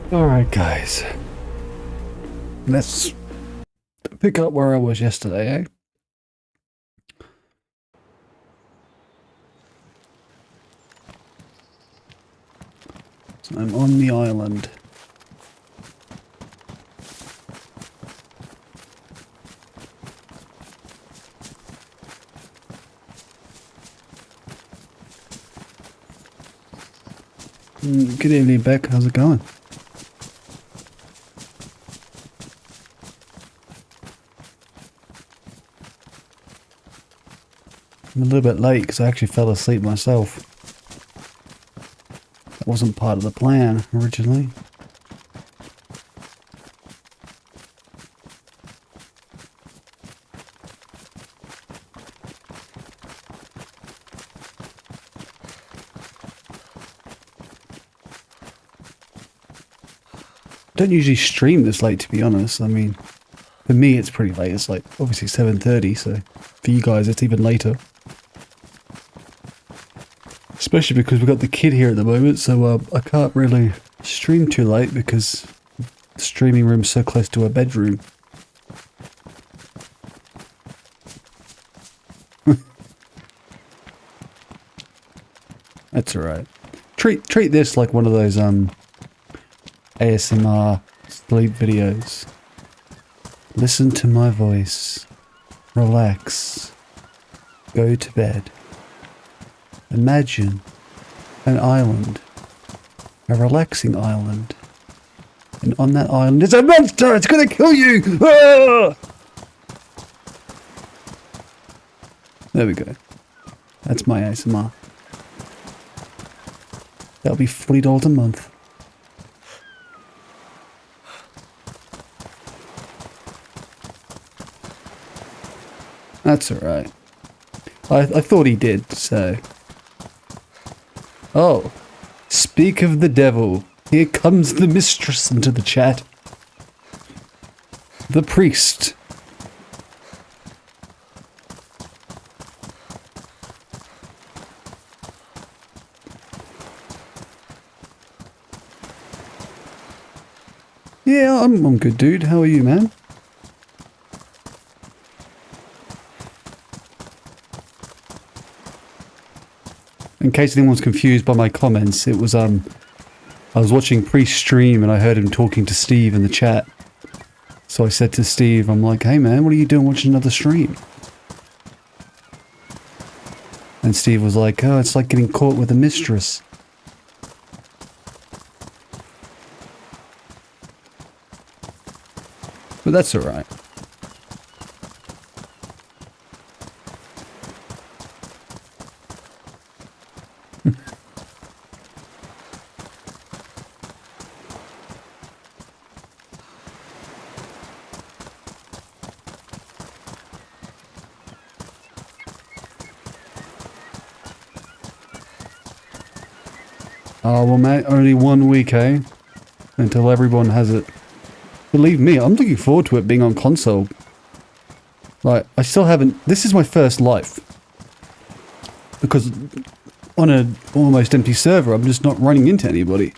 Alright guys, let's pick up where I was yesterday, eh? So I'm on the island. Good evening, Beck. How's it going? I'm a little bit late because I actually fell asleep myself. That wasn't part of the plan originally. I don't usually stream this late, to be honest. I mean, for me it's pretty late. It's like obviously 7:30, so for you guys it's even later. Especially because we've got the kid here at the moment, so I can't really stream too late because the streaming room's so close to our bedroom. That's alright. Treat this like one of those ASMR sleep videos. Listen to my voice. Relax. Go to bed. Imagine an island. A relaxing island. And on that island is a monster! It's gonna kill you! Ah! There we go. That's my ASMR. That'll be $40 a month. That's alright. I thought he did, so... Oh. Speak of the devil. Here comes the mistress into the chat. The priest. Yeah, I'm good, dude. How are you, man? In case anyone's confused by my comments, it was, I was watching Priest stream and I heard him talking to Steve in the chat. So I said to Steve, I'm like, hey man, what are you doing watching another stream? And Steve was like, oh, it's like getting caught with a mistress. But that's alright. Oh, well, mate, only 1 week, eh? Until everyone has it. Believe me, I'm looking forward to it being on console. Like, I still haven't... This is my first life. Because on an almost empty server, I'm just not running into anybody.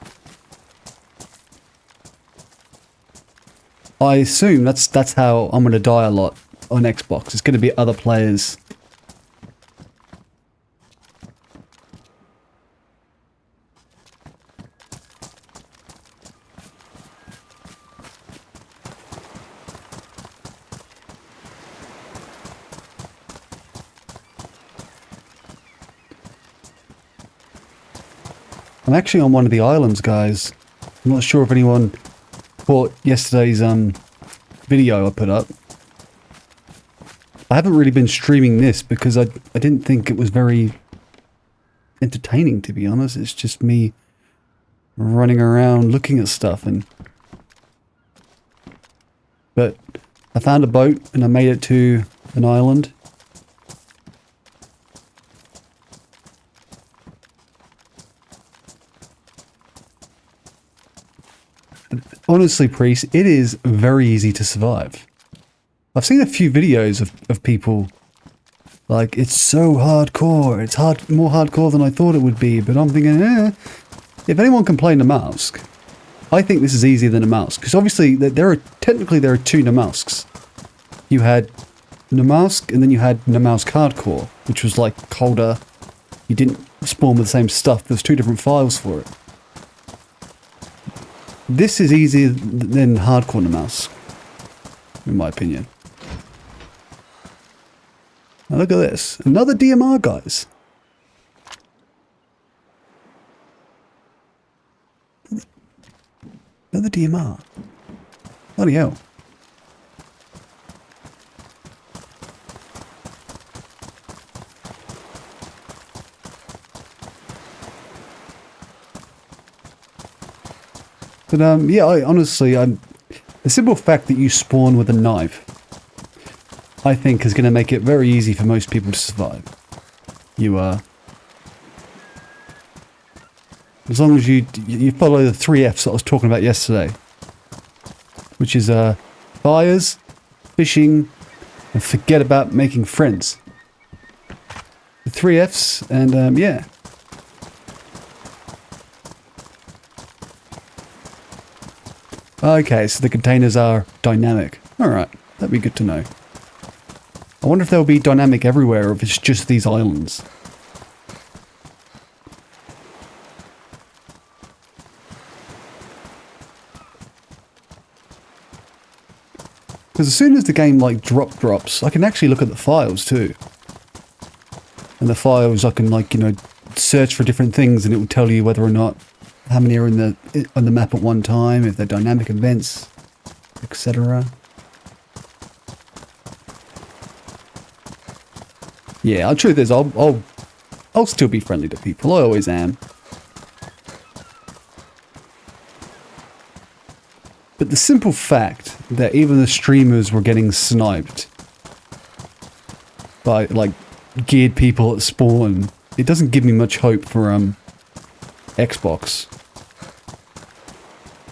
I assume that's how I'm going to die a lot on Xbox. It's going to be other players. I'm actually on one of the islands, guys. I'm not sure if anyone caught yesterday's video I put up. I haven't really been streaming this because I didn't think it was very entertaining, to be honest. It's just me running around looking at stuff and... But I found a boat and I made it to an island. Honestly, Priest, it is very easy to survive. I've seen a few videos of people, like, it's so hardcore, it's more hardcore than I thought it would be, but I'm thinking, if anyone can play the mask, I think this is easier than Namalsk, because obviously there are two Namalsks. You had Namalsk, and then you had Namalsk Hardcore, which was like colder. You didn't spawn with the same stuff. There's two different files for it. This is easier than Hardcore Namalsk, in my opinion. Now look at this. Another DMR, guys. Another DMR. Bloody hell. But yeah, honestly, the simple fact that you spawn with a knife, I think, is going to make it very easy for most people to survive. As long as you follow the 3 Fs that I was talking about yesterday, which is fires, fishing, and forget about making friends. The 3 Fs, and yeah. Okay, so the containers are dynamic. Alright, that'd be good to know. I wonder if they'll be dynamic everywhere or if it's just these islands. Because as soon as the game like drops, I can actually look at the files too. And the files I can like, search for different things and it will tell you whether or not how many are on the map at one time, if they're dynamic events, etc. Yeah, the truth is I'll still be friendly to people. I always am. But the simple fact that even the streamers were getting sniped by like geared people at spawn, it doesn't give me much hope for Xbox.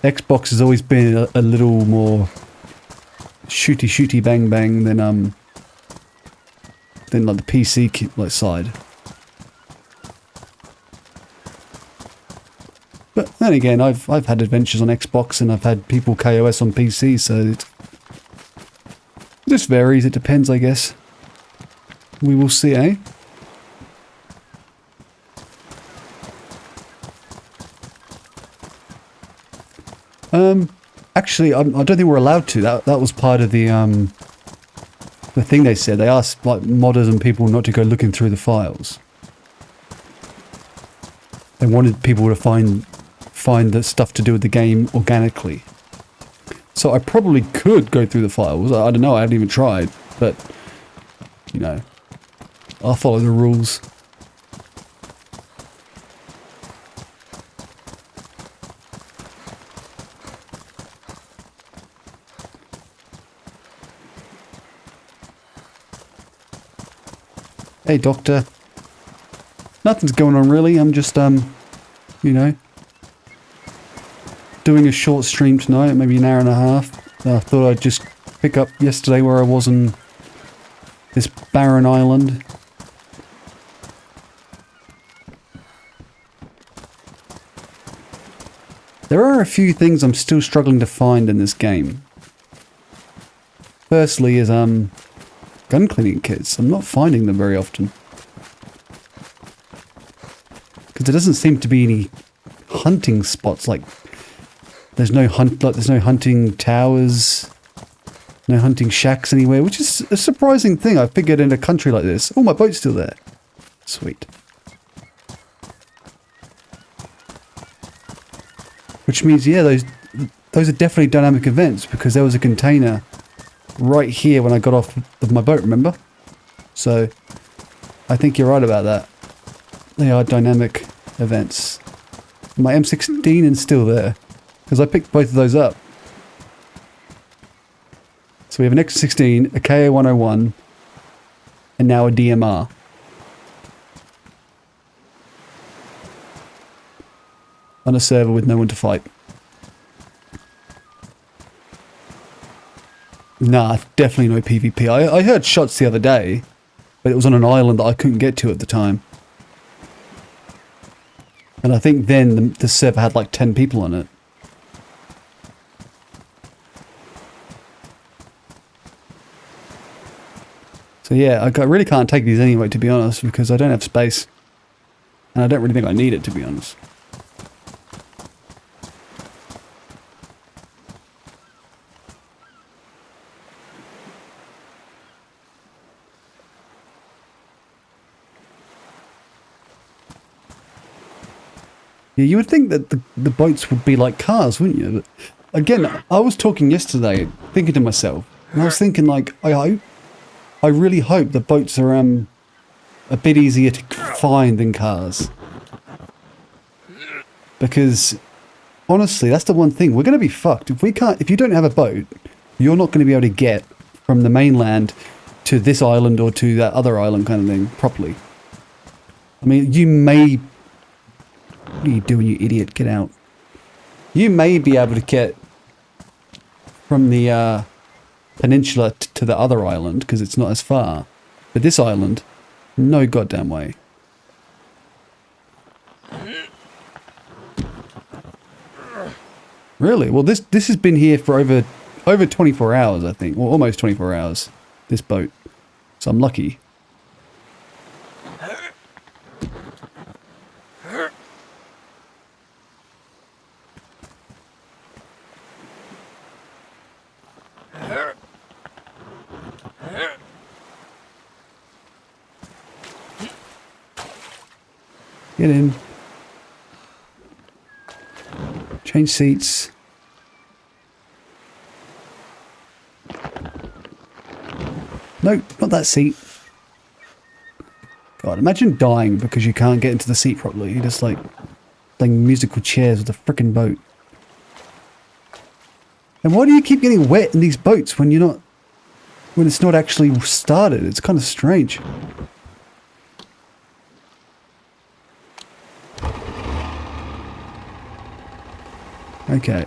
Xbox has always been a little more shooty bang bang than like the PC side. But then again, I've had adventures on Xbox and I've had people KOS on PC, so it just varies. It depends, I guess. We will see, eh? Actually, I don't think we're allowed to. That was part of the thing they said. They asked like modders and people not to go looking through the files. They wanted people to find the stuff to do with the game organically. So I probably could go through the files. I don't know. I haven't even tried, but I'll follow the rules. Hey, Doctor. Nothing's going on really. I'm just, doing a short stream tonight, maybe an hour and a half. I thought I'd just pick up yesterday where I was on this barren island. There are a few things I'm still struggling to find in this game. Firstly is, gun cleaning kits. I'm not finding them very often. Because there doesn't seem to be any hunting spots, like there's no hunting towers, no hunting shacks anywhere, which is a surprising thing. I figured in a country like this. Oh, my boat's still there. Sweet. Which means, yeah, those are definitely dynamic events, because there was a container right here when I got off of my boat, remember? So I think you're right about that. They are dynamic events. My M16 is still there, because I picked both of those up. So we have an X16, a KA-101, and now a DMR. On a server with no one to fight. Nah, definitely no PvP. I heard shots the other day, but it was on an island that I couldn't get to at the time. And I think then the server had like 10 people on it. So yeah, I really can't take these anyway, to be honest, because I don't have space. And I don't really think I need it, to be honest. Yeah, you would think that the boats would be like cars, wouldn't you? But again, I was talking yesterday, thinking to myself, and I was thinking like, I really hope the boats are a bit easier to find than cars. Because honestly, that's the one thing, we're going to be fucked. If you don't have a boat, you're not going to be able to get from the mainland to this island or to that other island kind of thing properly. I mean, you may... What are you doing, you idiot? Get out. You may be able to get from the peninsula to the other island because it's not as far. But this island, no goddamn way. Really? Well, this has been here for over 24 hours, I think. Or almost 24 hours, this boat. So I'm lucky. Get in. Change seats. No, not that seat. God, imagine dying because you can't get into the seat properly. You're just like playing musical chairs with a frickin' boat. And why do you keep getting wet in these boats when it's not actually started? It's kind of strange. Okay.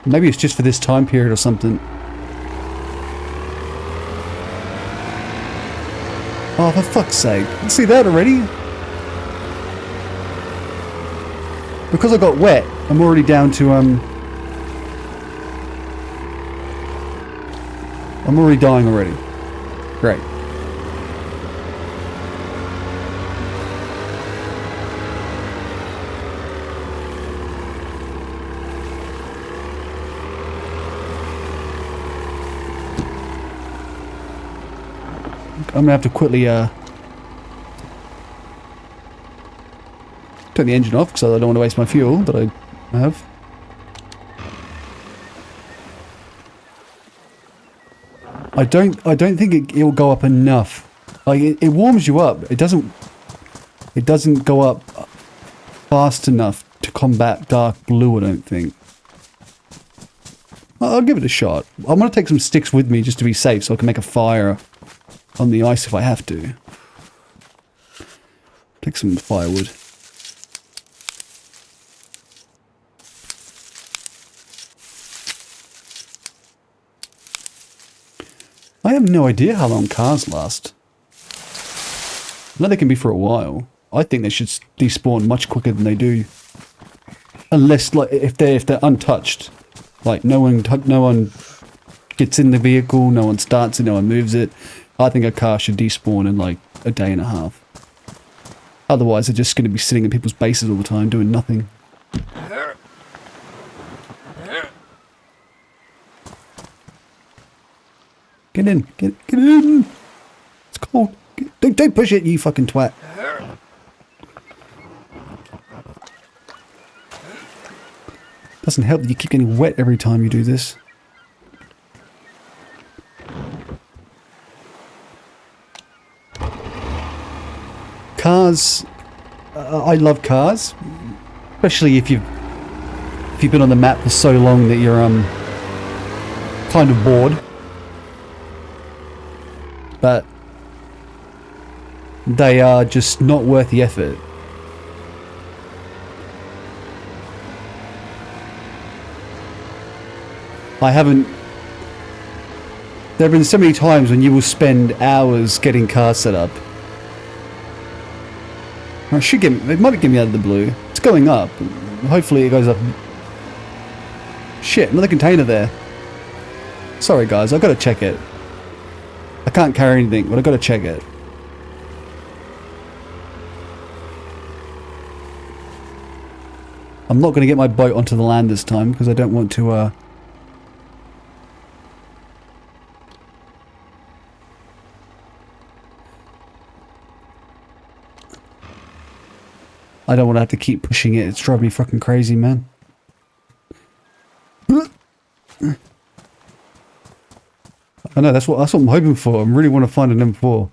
Maybe it's just for this time period or something. Oh, for fuck's sake. See that already? Because I got wet, I'm already down to, I'm already dying already. Great. I'm gonna have to quickly turn the engine off because I don't want to waste my fuel that I have. I don't think it will go up enough. Like it warms you up. It doesn't go up fast enough to combat dark blue, I don't think. I'll give it a shot. I'm gonna take some sticks with me just to be safe so I can make a fire on the ice if I have to. Take some firewood. I have no idea how long cars last. I know they can be for a while. I think they should despawn much quicker than they do. Unless, like, if they're untouched. Like, no one gets in the vehicle, no one starts it, no one moves it. I think a car should despawn in like a day and a half. Otherwise, they're just going to be sitting in people's bases all the time doing nothing. Get in, get in. It's cold. Don't push it, you fucking twat. Doesn't help that you keep getting wet every time you do this. Cars, I love cars, especially if you've been on the map for so long that you're kind of bored. But they are just not worth the effort. There have been so many times when you will spend hours getting cars set up. It might be getting me out of the blue. It's going up. Hopefully it goes up. Shit, another container there. Sorry guys, I've got to check it. I can't carry anything, but I've got to check it. I'm not going to get my boat onto the land this time because I don't want to I don't want to have to keep pushing it. It's driving me fucking crazy, man. I know, that's what I'm hoping for. I really want to find an M4.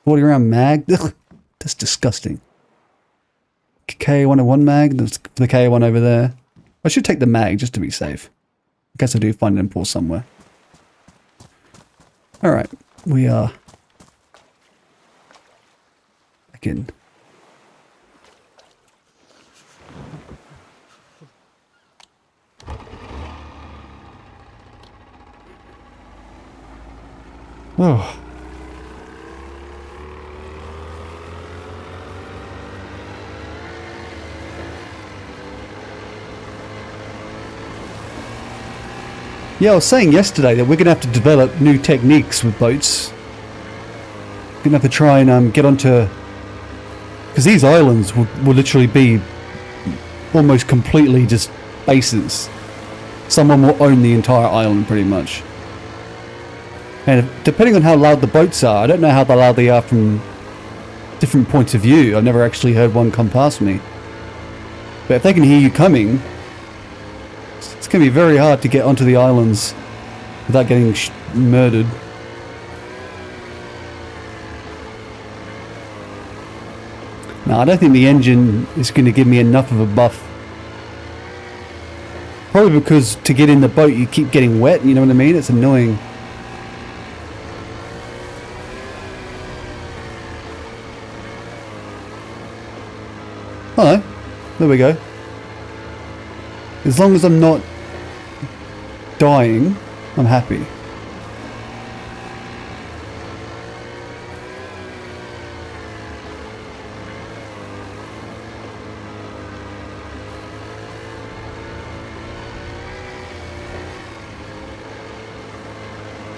40 round mag? Ugh, that's disgusting. K101 mag? That's the K1 over there. I should take the mag just to be safe. In case I do find an M4 somewhere. Alright, we are back in. Oh. Yeah, I was saying yesterday that we're going to have to develop new techniques with boats. We're going to have to try and get onto... Because these islands will literally be almost completely just bases. Someone will own the entire island pretty much. And depending on how loud the boats are, I don't know how loud they are from different points of view. I've never actually heard one come past me. But if they can hear you coming, it's going to be very hard to get onto the islands without getting murdered. Now, I don't think the engine is going to give me enough of a buff. Probably because to get in the boat you keep getting wet, you know what I mean? It's annoying. Hello. There we go. As long as I'm not dying, I'm happy.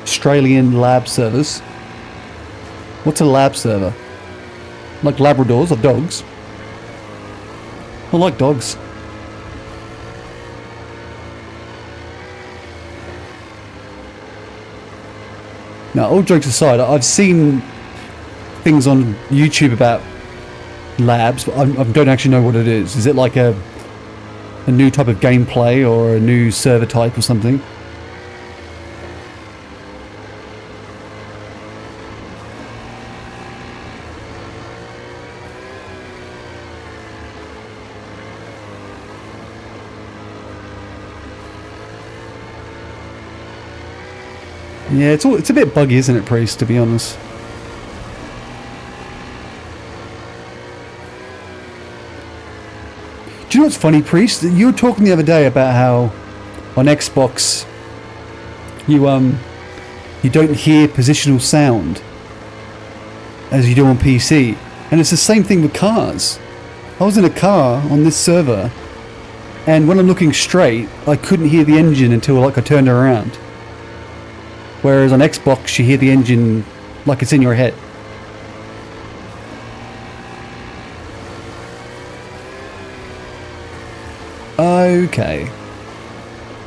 Australian lab service. What's a lab server? Like Labradors or dogs? I like dogs. Now, all jokes aside, I've seen things on YouTube about labs, but I don't actually know what it is. Is it like a new type of gameplay or a new server type or something? Yeah, it's a bit buggy, isn't it, Priest, to be honest? Do you know what's funny, Priest? You were talking the other day about how on Xbox you don't hear positional sound as you do on PC. And it's the same thing with cars. I was in a car on this server and when I'm looking straight, I couldn't hear the engine until like I turned around. Whereas on Xbox, you hear the engine like it's in your head. Okay.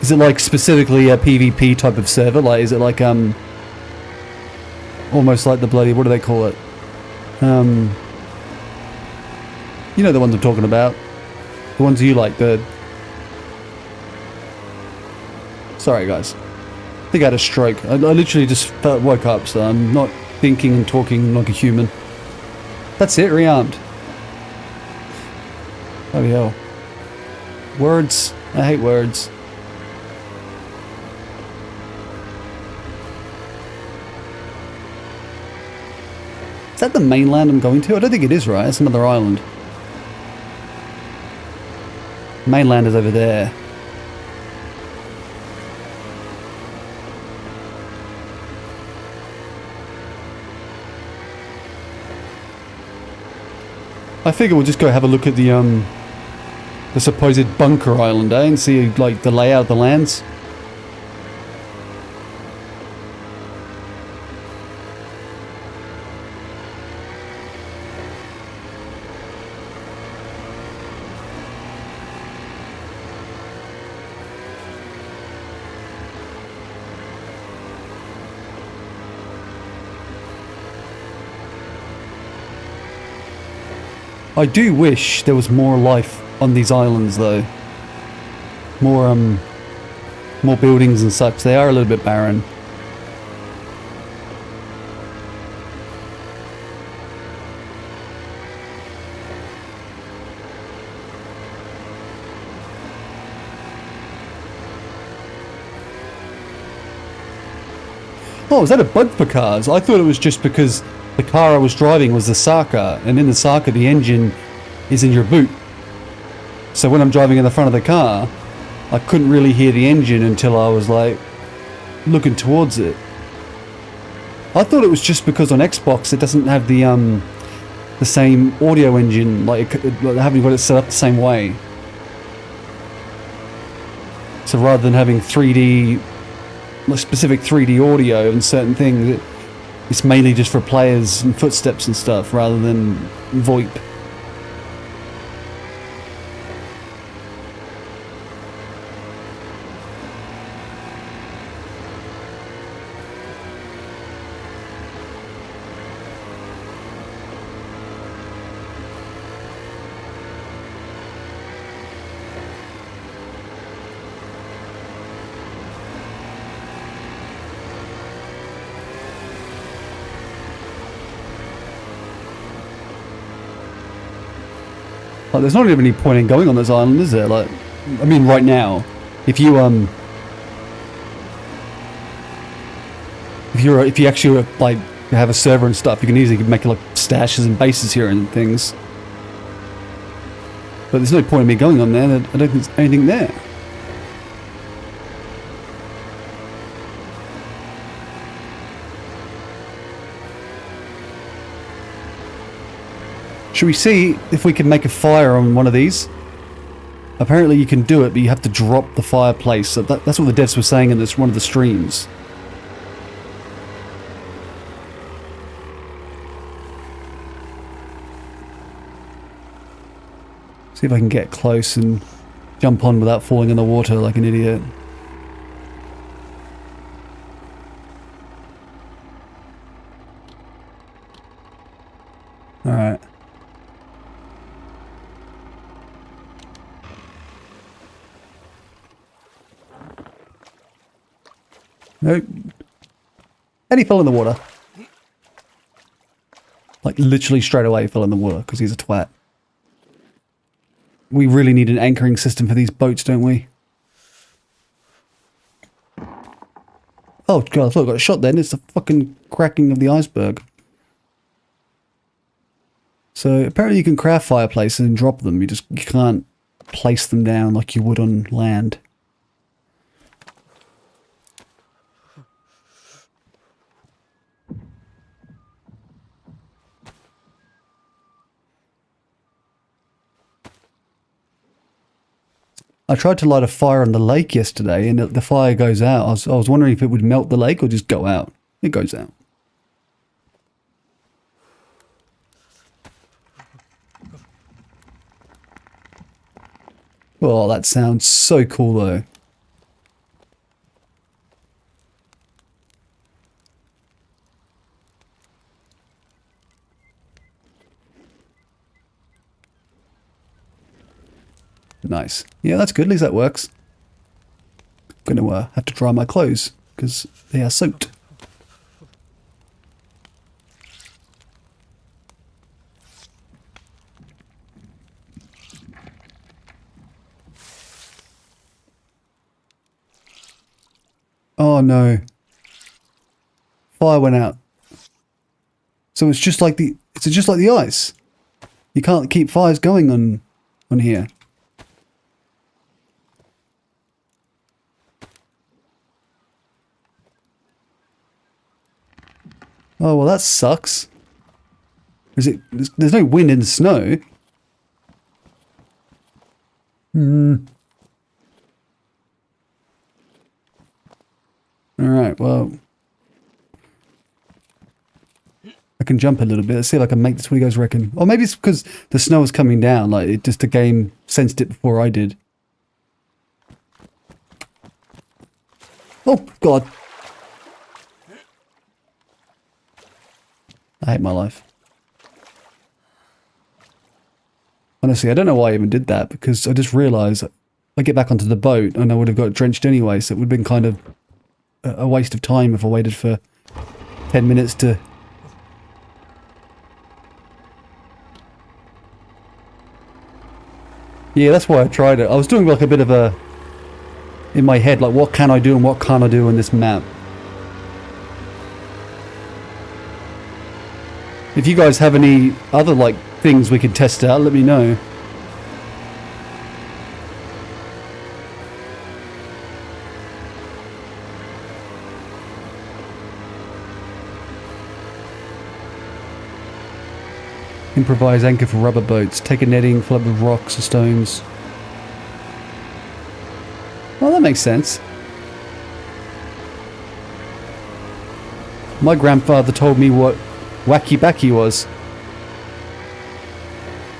Is it like specifically a PvP type of server? Like, is it like, almost like the bloody, what do they call it? You know the ones I'm talking about. The ones you like, the... Sorry, guys. I think I had a stroke. I literally just woke up, so I'm not thinking and talking like a human. That's it, rearmed. Bloody hell. Words. I hate words. Is that the mainland I'm going to? I don't think it is, right? It's another island. Mainland is over there. I figure we'll just go have a look at the the supposed bunker island, eh? And see, like, the layout of the lands. I do wish there was more life on these islands, though. More buildings and such. They are a little bit barren. Oh, is that a bug for cars? I thought it was just because the car I was driving was the Saka, and in the Saka the engine is in your boot. So when I'm driving in the front of the car, I couldn't really hear the engine until I was like looking towards it. I thought it was just because on Xbox it doesn't have the same audio engine, like they haven't got it set up the same way. So rather than having 3D, specific 3D audio and certain things, it's mainly just for players and footsteps and stuff rather than VoIP. Like, there's not even any point in going on this island, is there? Like, I mean, right now, if you actually like have a server and stuff, you can easily make like stashes and bases here and things. But there's no point in me going on there. I don't think there's anything there. Should we see if we can make a fire on one of these? Apparently you can do it, but you have to drop the fireplace. So that's what the devs were saying in this one of the streams. See if I can get close and jump on without falling in the water like an idiot. Alright. Nope. And he fell in the water. Like, literally straight away he fell in the water because he's a twat. We really need an anchoring system for these boats, don't we? Oh god, I thought I got a shot then. It's the fucking cracking of the iceberg. So apparently you can craft fireplaces and drop them. You can't place them down like you would on land. I tried to light a fire on the lake yesterday and the fire goes out. I was wondering if it would melt the lake or just go out. It goes out. Oh, that sounds so cool though. Nice. Yeah, that's good. At least that works. I'm gonna have to dry my clothes because they are soaked. Oh no. Fire went out. So it's just like the ice. You can't keep fires going on here. Oh, well, that sucks. There's no wind in the snow. Alright, well... I can jump a little bit. Let's see if I can make this. What do you guys reckon? Or maybe it's because the snow is coming down. Like, it just the game sensed it before I did. Oh, God. I hate my life. Honestly, I don't know why I even did that, because I just realised I get back onto the boat and I would have got drenched anyway, so it would have been kind of a waste of time if I waited for 10 minutes to... Yeah, that's why I tried it. I was doing like a bit of a... in my head, like what can I do and what can't I do on this map. If you guys have any other like things we can test out, let me know. Improvise anchor for rubber boats. Take a netting, fill up with rocks or stones. Well, that makes sense. My grandfather told me what wacky backy was.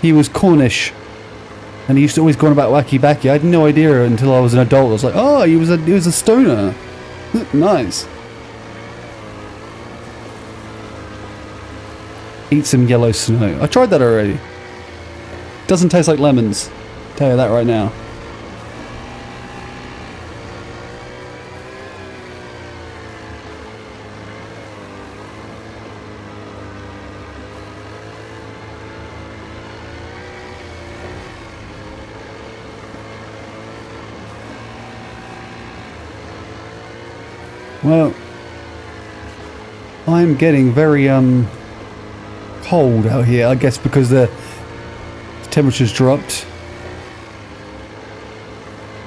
He was Cornish, and he used to always go on about wacky backy. I had no idea until I was an adult. I was like, oh, he was a stoner. Nice. Eat some yellow snow. I tried that already. Doesn't taste like lemons. Tell you that right now. Well, I'm getting very cold out here, I guess because the temperature's dropped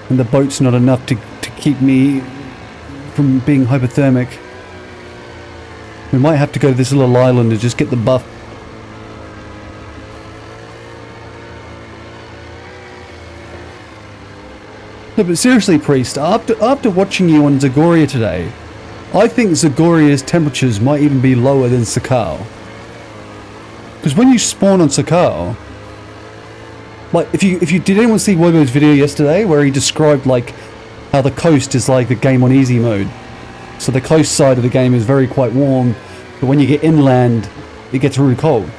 and the boat's not enough to keep me from being hypothermic. We might have to go to this little island and just get the buff. No, but seriously, Priest, after watching you on Zagoria today, I think Zagoria's temperatures might even be lower than Sakhal. Because when you spawn on Sakhal, like if you did anyone see Wobo's video yesterday where he described like how the coast is like the game on easy mode. So the coast side of the game is very quite warm, but when you get inland, it gets really cold.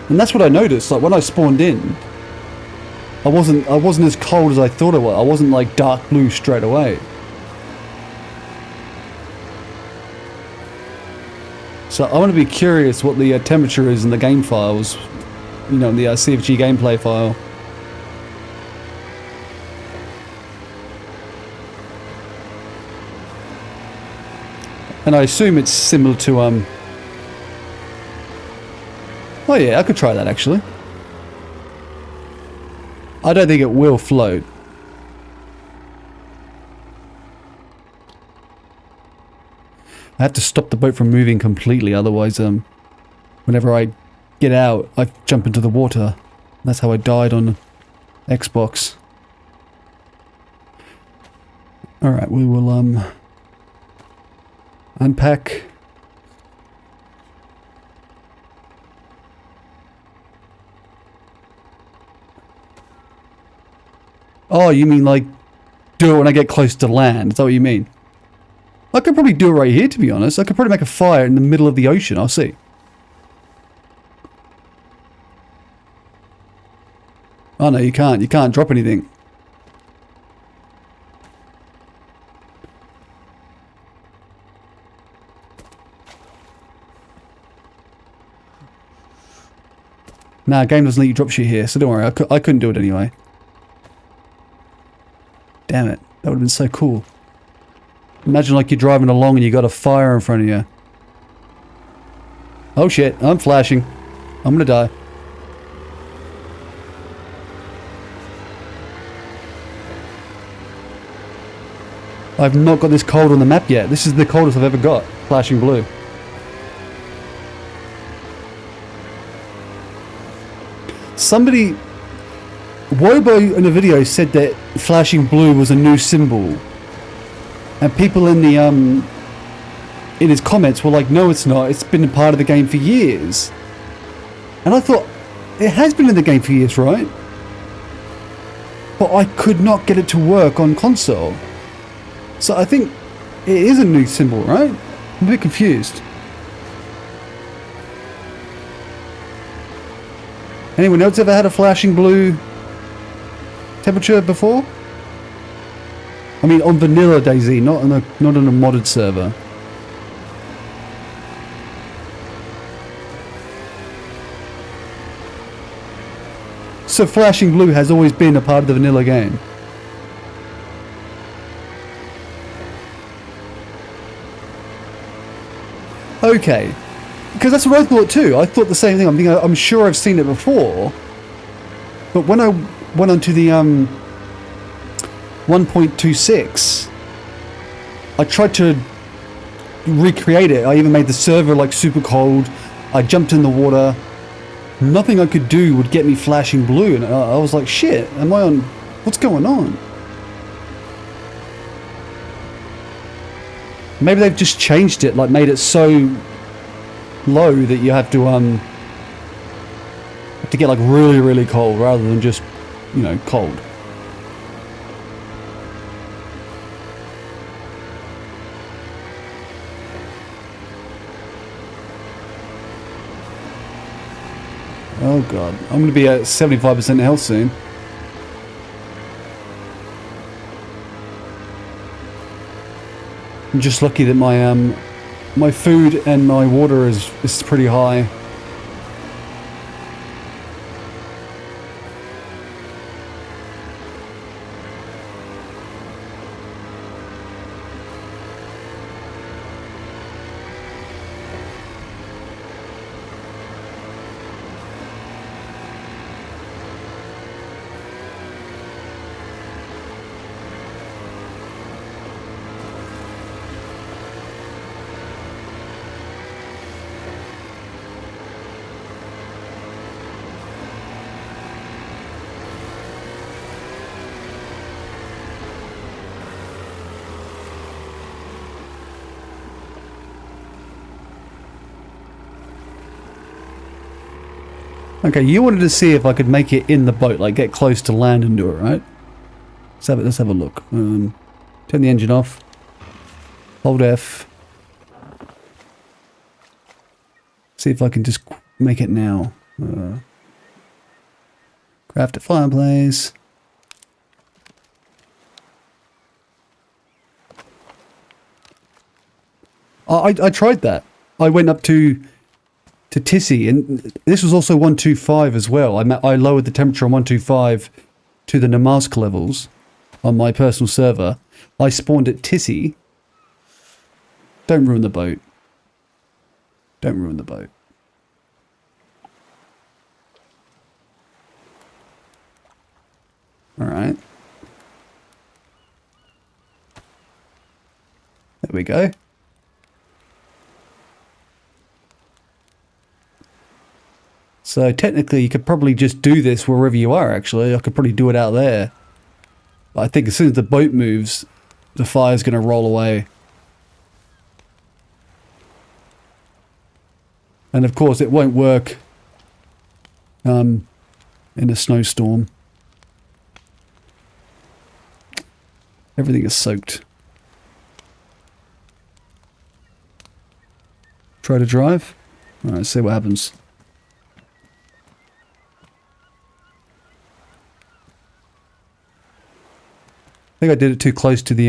And that's what I noticed. Like when I spawned in, I wasn't as cold as I thought it was. I wasn't like dark blue straight away. So I want to be curious what the temperature is in the game files, you know, in the CFG gameplay file. And I assume it's similar to oh yeah, I could try that actually. I don't think it will float. I have to stop the boat from moving completely, otherwise whenever I get out, I jump into the water. That's how I died on Xbox. Alright, we will unpack. Oh, you mean like do it when I get close to land? Is that what you mean? I could probably do it right here, to be honest. I could probably make a fire in the middle of the ocean. I'll see. Oh no, you can't. You can't drop anything. Nah, game doesn't let you drop shit here, so don't worry. I couldn't do it anyway. Damn it. That would have been so cool. Imagine like you're driving along and you got a fire in front of you. Oh shit, I'm flashing. I'm gonna die. I've not got this cold on the map yet. This is the coldest I've ever got. Flashing blue. Somebody... Wobo in a video said that flashing blue was a new symbol, and people in the in his comments were like, "No, it's not. It's been a part of the game for years." And I thought, it has been in the game for years, right? But I could not get it to work on console. So I think it is a new symbol, right? I'm a bit confused. Anyone else ever had a flashing blue temperature before? I mean, on vanilla DayZ, not on a modded server. So flashing blue has always been a part of the vanilla game. Okay, because that's what I thought too. I thought the same thing. I'm sure I've seen it before, but when I went onto the 1.26, I tried to recreate it. I even made the server like super cold. I jumped in the water. Nothing I could do would get me flashing blue, and I was like, shit, am I on... what's going on? Maybe they've just changed it, like made it so low that you have to get like really, really cold rather than just, you know, cold. Oh god, I'm going to be at 75% health soon. I'm just lucky that my my food and my water is pretty high. Okay, you wanted to see if I could make it in the boat, like get close to land and do it, right? Let's have a look. Turn the engine off. Hold F. See if I can just make it now. Craft a fireplace. I tried that. I went up to Tissy, and this was also 125 as well. I lowered the temperature on 125 to the Namask levels on my personal server. I spawned at Tissy. Don't ruin the boat. Don't ruin the boat. Alright. There we go. So technically you could probably just do this wherever you are, actually. I could probably do it out there. But I think as soon as the boat moves, the fire's going to roll away. And of course it won't work in a snowstorm. Everything is soaked. Try to drive. Alright, let's see what happens. I think I did it too close to the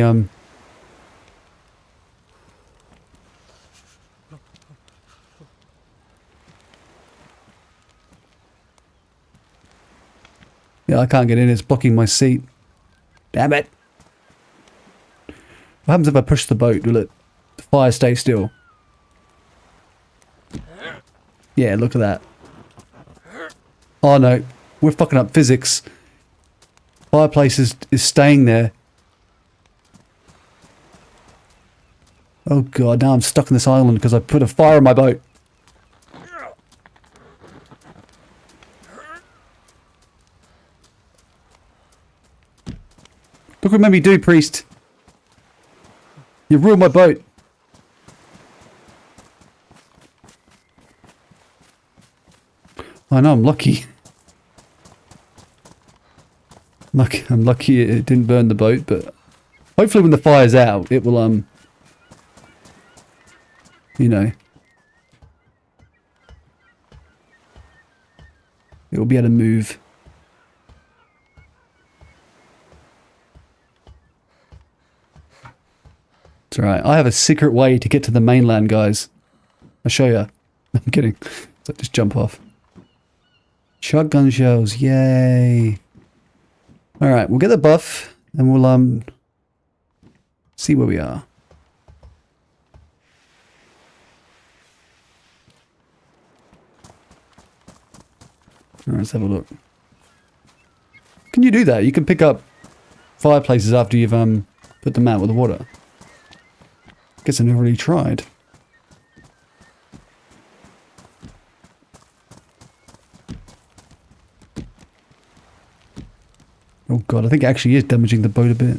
yeah, I can't get in, it's blocking my seat. Damn it. What happens if I push the boat? Will the fire stay still? Yeah, look at that. Oh no, we're fucking up physics. Fireplace is staying there. Oh god, now I'm stuck on this island because I put a fire in my boat. gonna make me do, priest? You ruined my boat. I know, I'm lucky. I'm lucky it didn't burn the boat, but hopefully when the fire's out, it will, you know, it will be able to move. It's alright. I have a secret way to get to the mainland, guys. I'll show you. I'm kidding. So just jump off. Shotgun shells. Yay. Alright, we'll get the buff and we'll, see where we are. Alright, let's have a look. Can you do that? You can pick up fireplaces after you've, put them out with the water. Guess I never really tried. Oh god, I think it actually is damaging the boat a bit.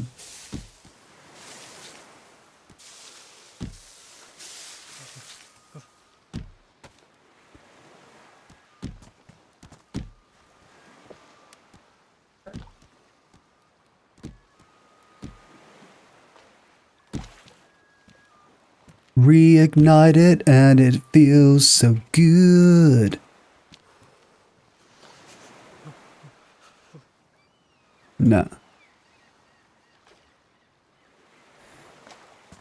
Reignite it and it feels so good. No.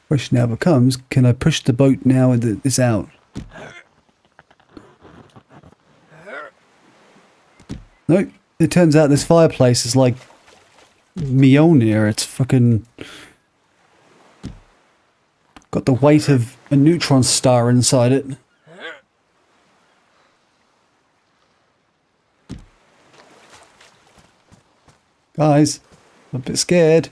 Question now becomes, can I push the boat now and it's out? No, it turns out this fireplace is like Mjolnir. It's fucking got the weight of a neutron star inside it. Guys, I'm a bit scared.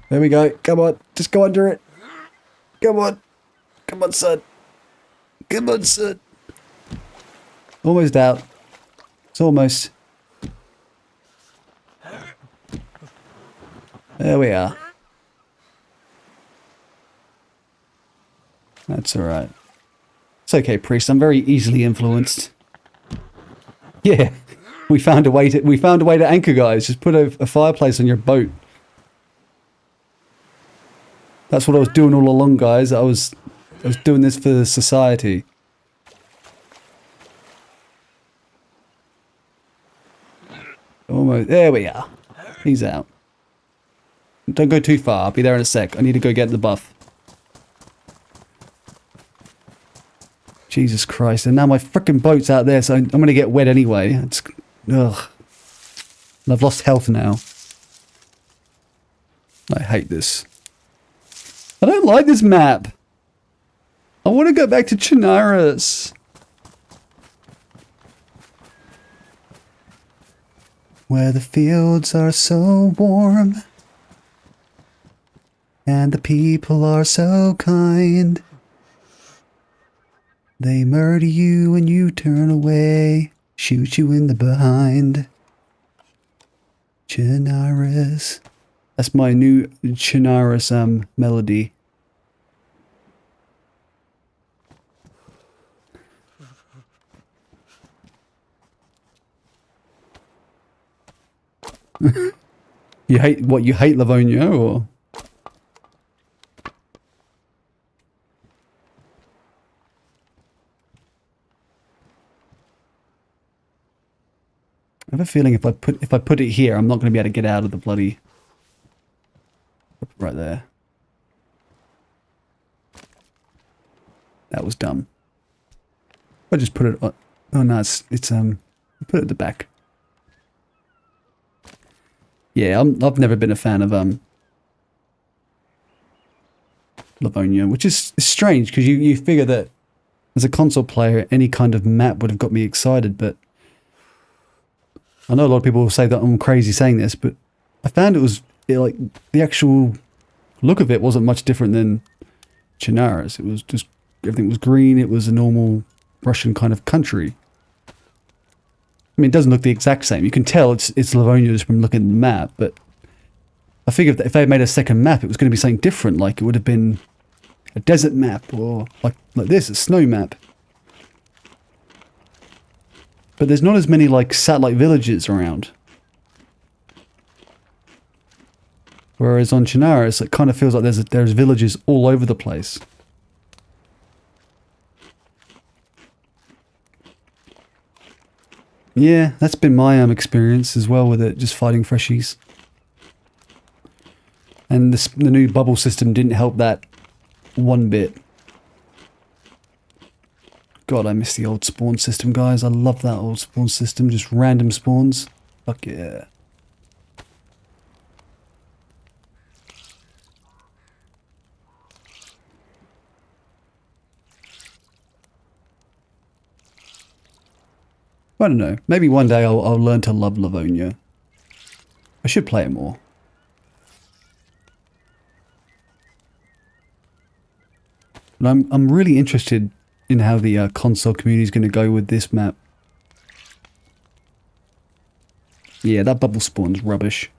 There we go. Come on, just go under it. Come on. Come on, son. Come on, son. Almost out. It's almost. There we are. That's alright. It's okay, priest. I'm very easily influenced. Yeah, we found a way to anchor, guys. Just put a fireplace on your boat. That's what I was doing all along, guys. I was doing this for society. Almost. There we are. He's out. Don't go too far. I'll be there in a sec. I need to go get the buff. Jesus Christ. And now my frickin' boat's out there, so I'm going to get wet anyway. It's, ugh. And I've lost health now. I hate this. I don't like this map. I want to go back to Chernarus. Where the fields are so warm. And the people are so kind. They murder you when you turn away, shoot you in the behind. Chernarus. That's my new Chernarus melody. You hate what? You hate Livonia, or? I have a feeling if I put it here, I'm not going to be able to get out of the bloody... Right there. That was dumb. I just put it on... Oh no, it's put it at the back. Yeah, I've never been a fan of Livonia, which is strange because you figure that as a console player, any kind of map would have got me excited, but I know a lot of people will say that I'm crazy saying this, but I found like the actual look of it wasn't much different than Chernarus. It was just everything was green. It was a normal Russian kind of country. I mean, it doesn't look the exact same. You can tell it's Livonia just from looking at the map, but I figured that if they had made a second map, it was going to be something different. Like, it would have been a desert map, or like this, a snow map. But there's not as many, like, satellite villages around. Whereas on Chernarus, it kind of feels like there's villages all over the place. Yeah, that's been my experience as well with it, just fighting freshies. And the new bubble system didn't help that one bit. God, I miss the old spawn system, guys. I love that old spawn system, just random spawns. Fuck yeah. I don't know. Maybe one day I'll learn to love Livonia. I should play it more. But I'm really interested in how the console community is going to go with this map. Yeah, that bubble spawn's rubbish.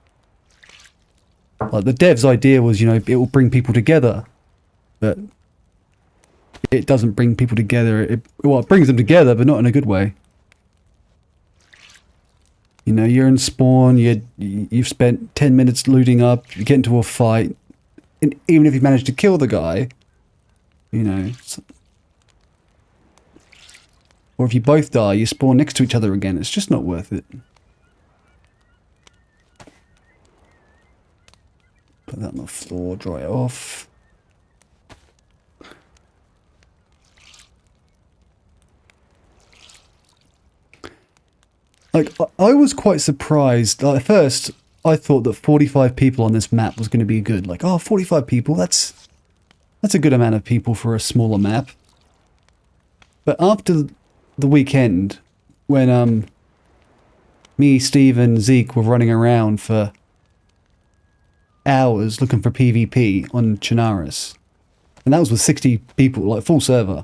Like, the dev's idea was, you know, it will bring people together. But it doesn't bring people together. Well, it brings them together, but not in a good way. You know, you're in spawn, you've spent 10 minutes looting up, you get into a fight, and even if you manage to kill the guy, you know, or if you both die, you spawn next to each other again. It's just not worth it. Put that on the floor, dry it off. Like, I was quite surprised. At first, I thought that 45 people on this map was going to be good. Like, oh, 45 people, that's a good amount of people for a smaller map. But after the weekend, when me, Steve, and Zeke were running around for hours looking for PvP on Chernarus, and that was with 60 people, like full server,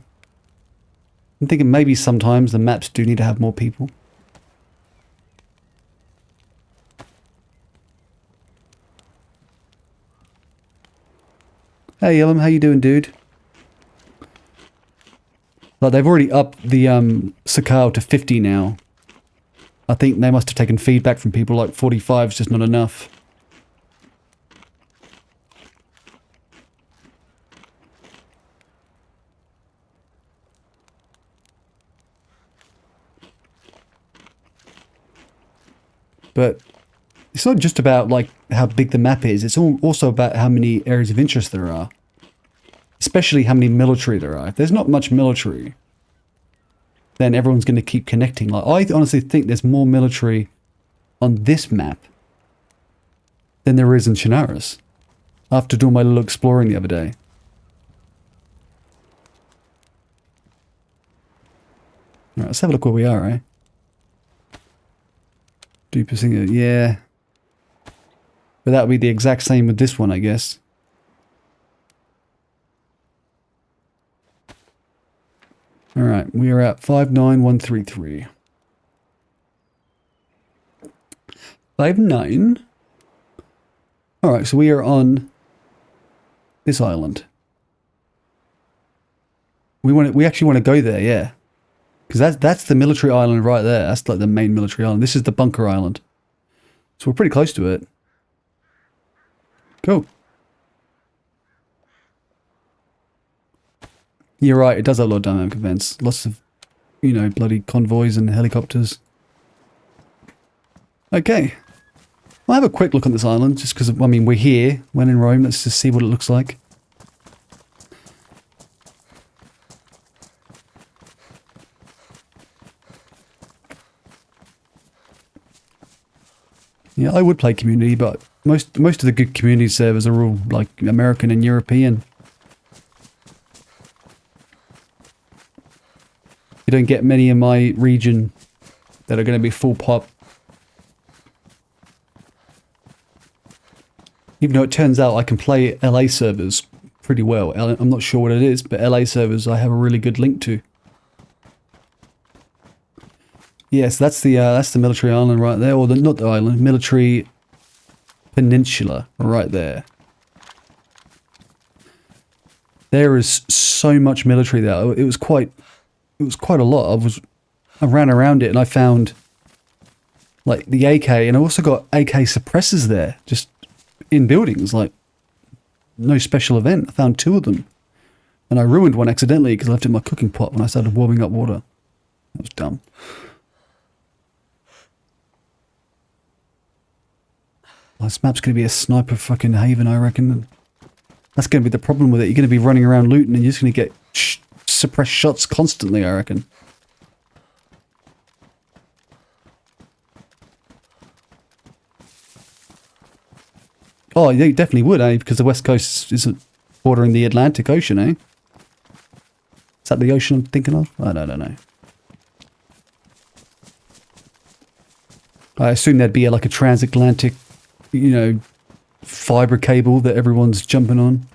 I'm thinking maybe sometimes the maps do need to have more people. Hey Elam, how you doing, dude? Like, they've already upped the Sakhal to 50 now. I think they must have taken feedback from people, like 45 is just not enough. But it's not just about, like, how big the map is. It's also about how many areas of interest there are. Especially how many military there are. If there's not much military, then everyone's going to keep connecting. Like, I honestly think there's more military on this map than there is in Chernarus. After doing my little exploring the other day. Alright, let's have a look where we are, eh? Deeper singer, yeah. But that would be the exact same with this one, I guess. Alright, we are at 59133. 59. Alright, so we are on this island. We actually want to go there, yeah. Because that's the military island right there. That's like the main military island. This is the bunker island. So we're pretty close to it. Cool. You're right, it does have a lot of dynamic events. Lots of, you know, bloody convoys and helicopters. Okay. I'll have a quick look on this island, just because, I mean, we're here. When in Rome, let's just see what it looks like. Yeah, I would play community, but most of the good community servers are all, like, American and European. You don't get many in my region that are going to be full pop. Even though it turns out I can play LA servers pretty well. I'm not sure what it is, but LA servers I have a really good link to. Yes, that's the military island right there, or not the island, military peninsula right there. There is so much military there. It was quite a lot. I ran around it and I found like the AK, and I also got AK suppressors there, just in buildings, like no special event. I found 2 of them, and I ruined one accidentally because I left it in my cooking pot when I started warming up water. That was dumb. Well, this map's going to be a sniper fucking haven, I reckon. That's going to be the problem with it. You're going to be running around looting and you're just going to get suppressed shots constantly, I reckon. Oh, yeah, you definitely would, eh? Because the West Coast isn't bordering the Atlantic Ocean, eh? Is that the ocean I'm thinking of? I don't know. I assume there'd be like a transatlantic, you know, fiber cable that everyone's jumping on.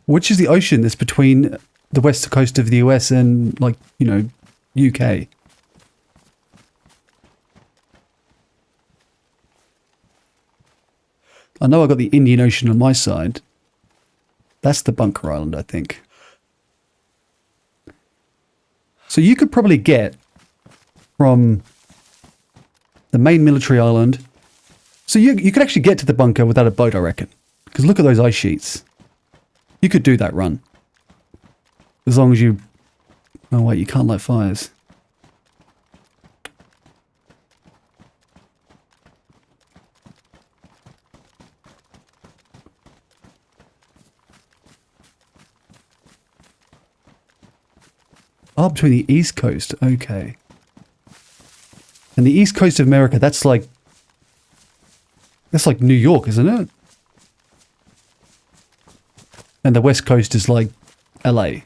Which is the ocean that's between the west coast of the US and, like, you know, UK? I know I got the Indian Ocean on my side. That's the bunker island, I think. So you could probably get from the main military island. So you could actually get to the bunker without a boat, I reckon. Because look at those ice sheets. You could do that run. As long as you... Oh wait, you can't light fires. Oh, between the East Coast. Okay. And the East Coast of America, that's like New York, isn't it? And the West Coast is like LA.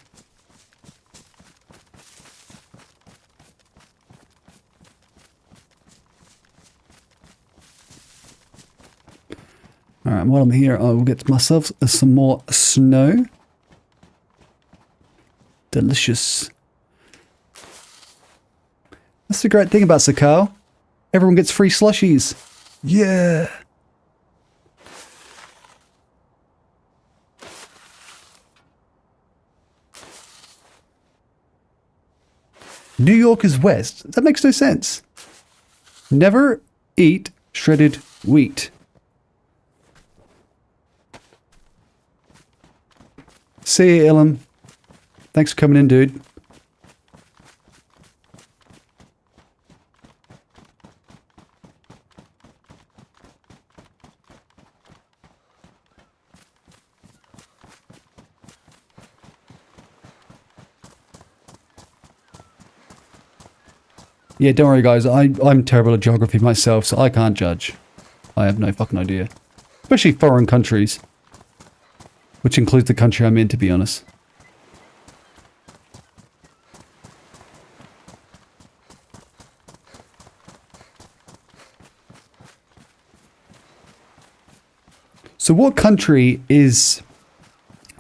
Alright, while I'm here, I will get myself some more snow. Delicious. That's the great thing about Sakhal. Everyone gets free slushies. Yeah. New York is west. That makes no sense. Never eat shredded wheat. See ya, Ilham. Thanks for coming in, dude. Yeah, don't worry, guys. I'm terrible at geography myself, so I can't judge. I have no fucking idea. Especially foreign countries. Which includes the country I'm in, to be honest. So what country is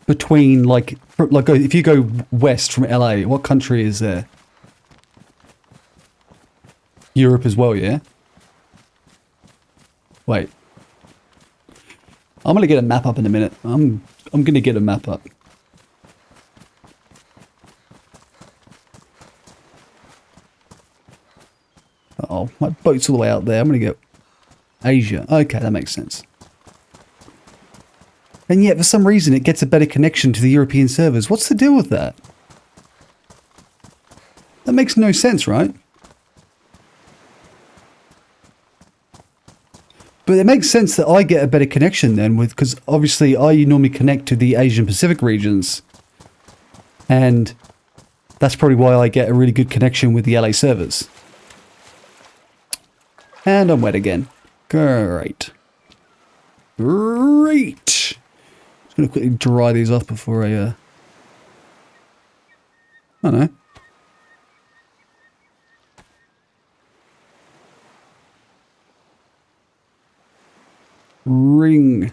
between, like if you go west from LA, what country is there? Europe as well, yeah? Wait. I'm gonna get a map up in a minute. I'm gonna get a map up. Uh-oh, my boat's all the way out there. I'm gonna get Asia. Okay, that makes sense. And yet, for some reason, it gets a better connection to the European servers. What's the deal with that? That makes no sense, right? But it makes sense that I get a better connection then, because obviously I normally connect to the Asian Pacific regions. And that's probably why I get a really good connection with the LA servers. And I'm wet again. Great. Great. Just going to quickly dry these off before I don't know. Ring.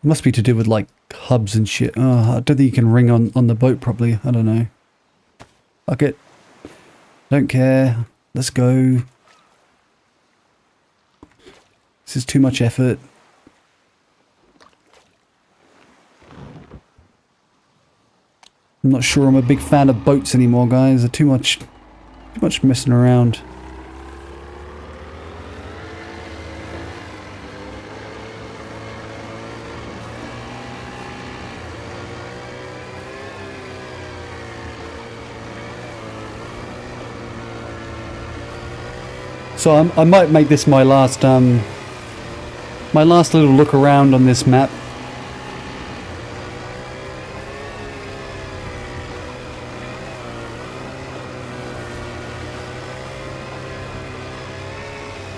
Must be to do with like hubs and shit. Oh, I don't think you can ring on the boat properly. I don't know. Fuck it. Don't care. Let's go. This is too much effort. I'm not sure I'm a big fan of boats anymore, guys. They're too much messing around. So I might make this my last little look around on this map.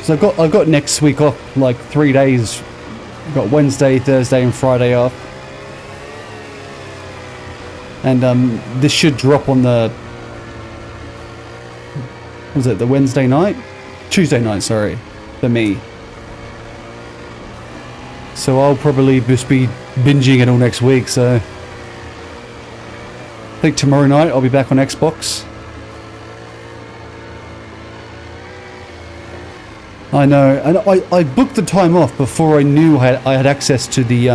So I've got next week off, like 3 days. I've got Wednesday, Thursday, and Friday off. And this should drop on the, was it the Wednesday night? Tuesday night, sorry, for me. So I'll probably just be binging it all next week, so I think tomorrow night I'll be back on Xbox. I know, and I booked the time off before I knew I had access to the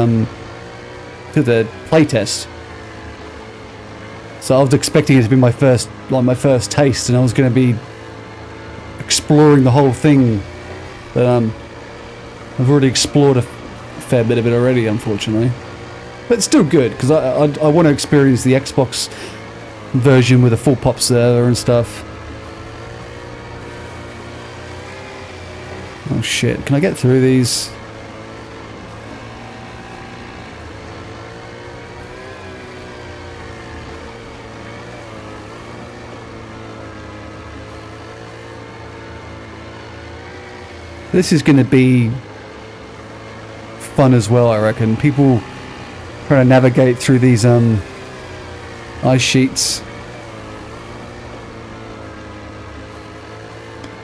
playtest. So I was expecting it to be my first taste, and I was going to be exploring the whole thing, but I've already explored a fair bit of it already, unfortunately. But it's still good because I want to experience the Xbox version with a full pop server and stuff. Oh shit! Can I get through these? This is going to be fun as well, I reckon. People trying to navigate through these ice sheets.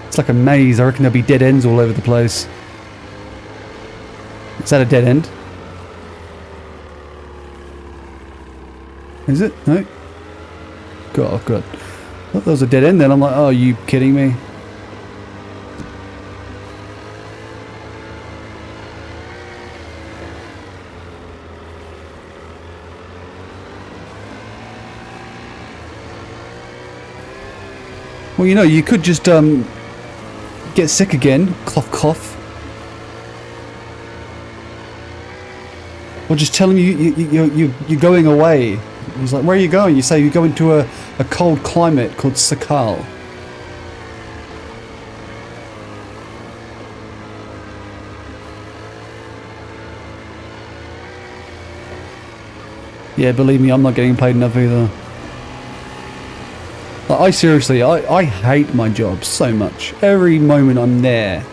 It's like a maze. I reckon there'll be dead ends all over the place. Is that a dead end? Is it? No? God, oh God. I thought that was a dead end then. I'm like, oh, are you kidding me? Well, you know, you could just get sick again, cough cough, or just tell him you're going away. He's like, where are you going? You say you're going to a cold climate called Sakhal. Yeah, believe me, I'm not getting paid enough either. Like, I hate my job so much. Every moment I'm there.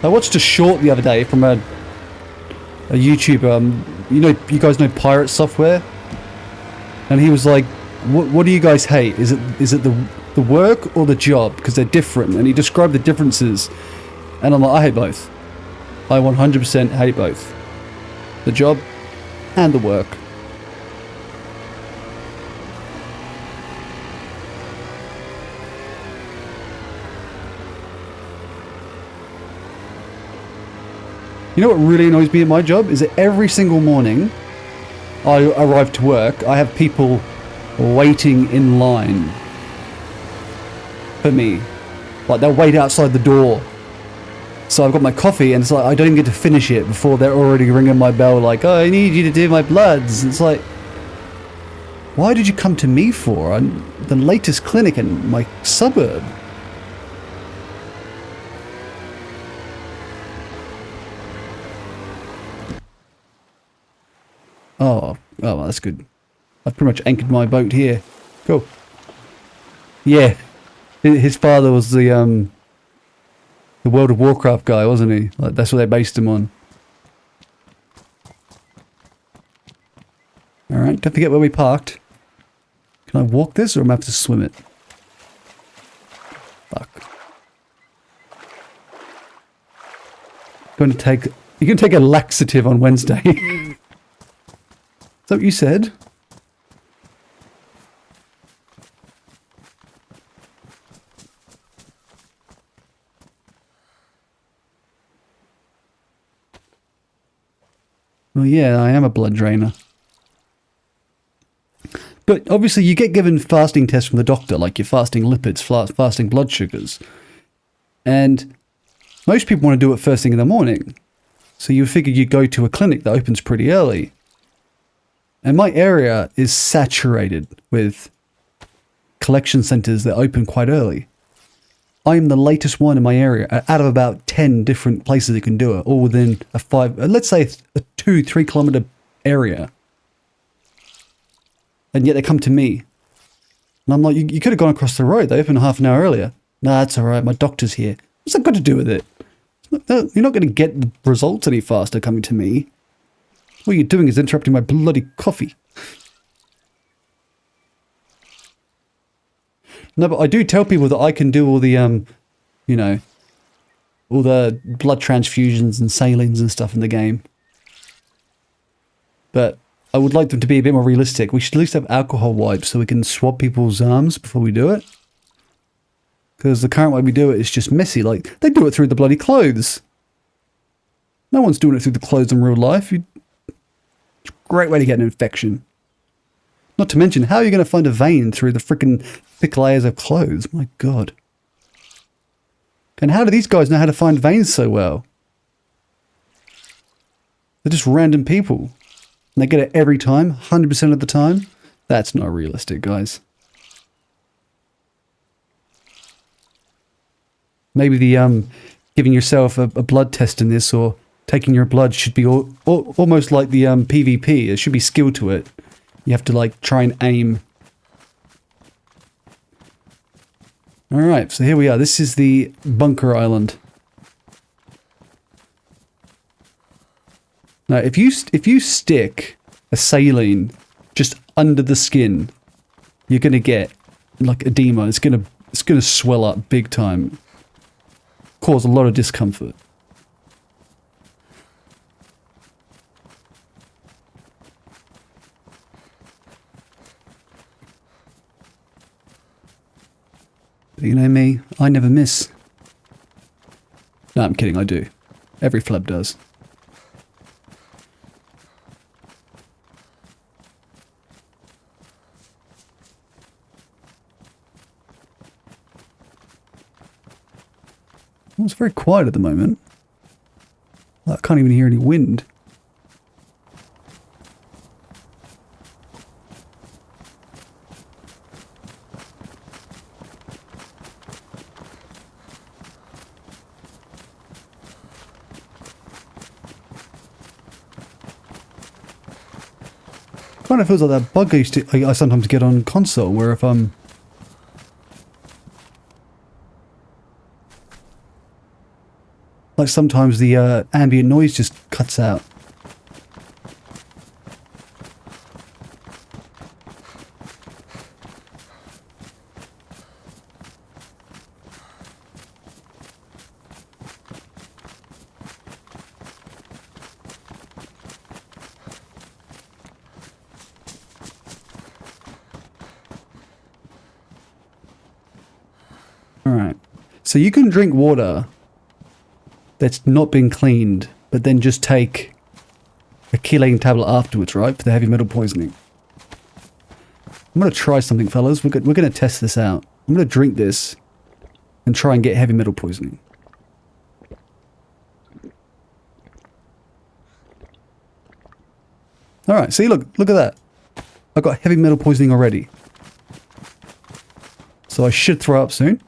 I watched a short the other day from a YouTuber. You guys know Pirate Software, and he was like, "What do you guys hate? Is it the work or the job? Because they're different." And he described the differences, and I'm like, I hate both. I 100% hate both, the job and the work. You know what really annoys me at my job is that every single morning I arrive to work, I have people waiting in line for me. Like, they'll wait outside the door. So I've got my coffee and it's like I don't even get to finish it before they're already ringing my bell like, oh, I need you to do my bloods. It's like, why did you come to me for? I'm the latest clinic in my suburb. Oh, well, that's good. I've pretty much anchored my boat here. Cool. Yeah, his father was the World of Warcraft guy, wasn't he? Like, that's what they based him on. All right, don't forget where we parked. Can I walk this, or am I have to swim it? Fuck. Going to take... You're going to take a laxative on Wednesday. Is that what you said? Well, yeah, I am a blood drainer. But obviously you get given fasting tests from the doctor, like your fasting lipids, fasting blood sugars. And most people want to do it first thing in the morning. So you figure you go to a clinic that opens pretty early. And my area is saturated with collection centers that open quite early. I'm the latest one in my area out of about 10 different places that can do it, all within let's say a 2-3 kilometer area. And yet they come to me. And I'm like, you could have gone across the road. They opened half an hour earlier. Nah, that's all right. My doctor's here. What's that got to do with it? You're not going to get the results any faster coming to me. What you're doing is interrupting my bloody coffee. No, but I do tell people that I can do all the, you know, all the blood transfusions and salines and stuff in the game. But I would like them to be a bit more realistic. We should at least have alcohol wipes so we can swab people's arms before we do it. Because the current way we do it is just messy. Like, they do it through the bloody clothes. No one's doing it through the clothes in real life. Great way to get an infection. Not to mention, how are you going to find a vein through the freaking thick layers of clothes? My God. And how do these guys know how to find veins so well? They're just random people. And they get it every time, 100% of the time. That's not realistic, guys. Maybe the giving yourself a blood test in this, or taking your blood, should be almost like the PvP. There should be skill to it. You have to like try and aim. Alright, so here we are. This is the bunker island. Now, if you stick a saline just under the skin, you're gonna get like edema. It's gonna swell up big time. Cause a lot of discomfort. But you know me, I never miss. No, I'm kidding, I do. Every fleb does. Well, it's very quiet at the moment. I can't even hear any wind. Kind of feels like that bug I sometimes get on console, where if I'm like sometimes the ambient noise just cuts out. Alright, so you can drink water that's not been cleaned, but then just take a chelating tablet afterwards, right, for the heavy metal poisoning. I'm going to try something, fellas. We're going to test this out. I'm going to drink this and try and get heavy metal poisoning. Alright, see, look at that. I've got heavy metal poisoning already. So I should throw up soon.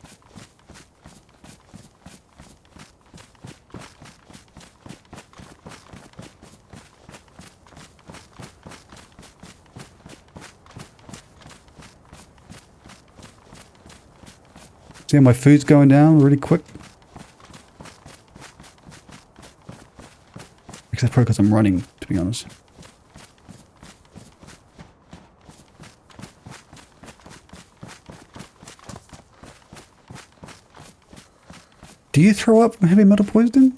See how my food's going down really quick? Except probably because I'm running, to be honest. Do you throw up from heavy metal poisoning?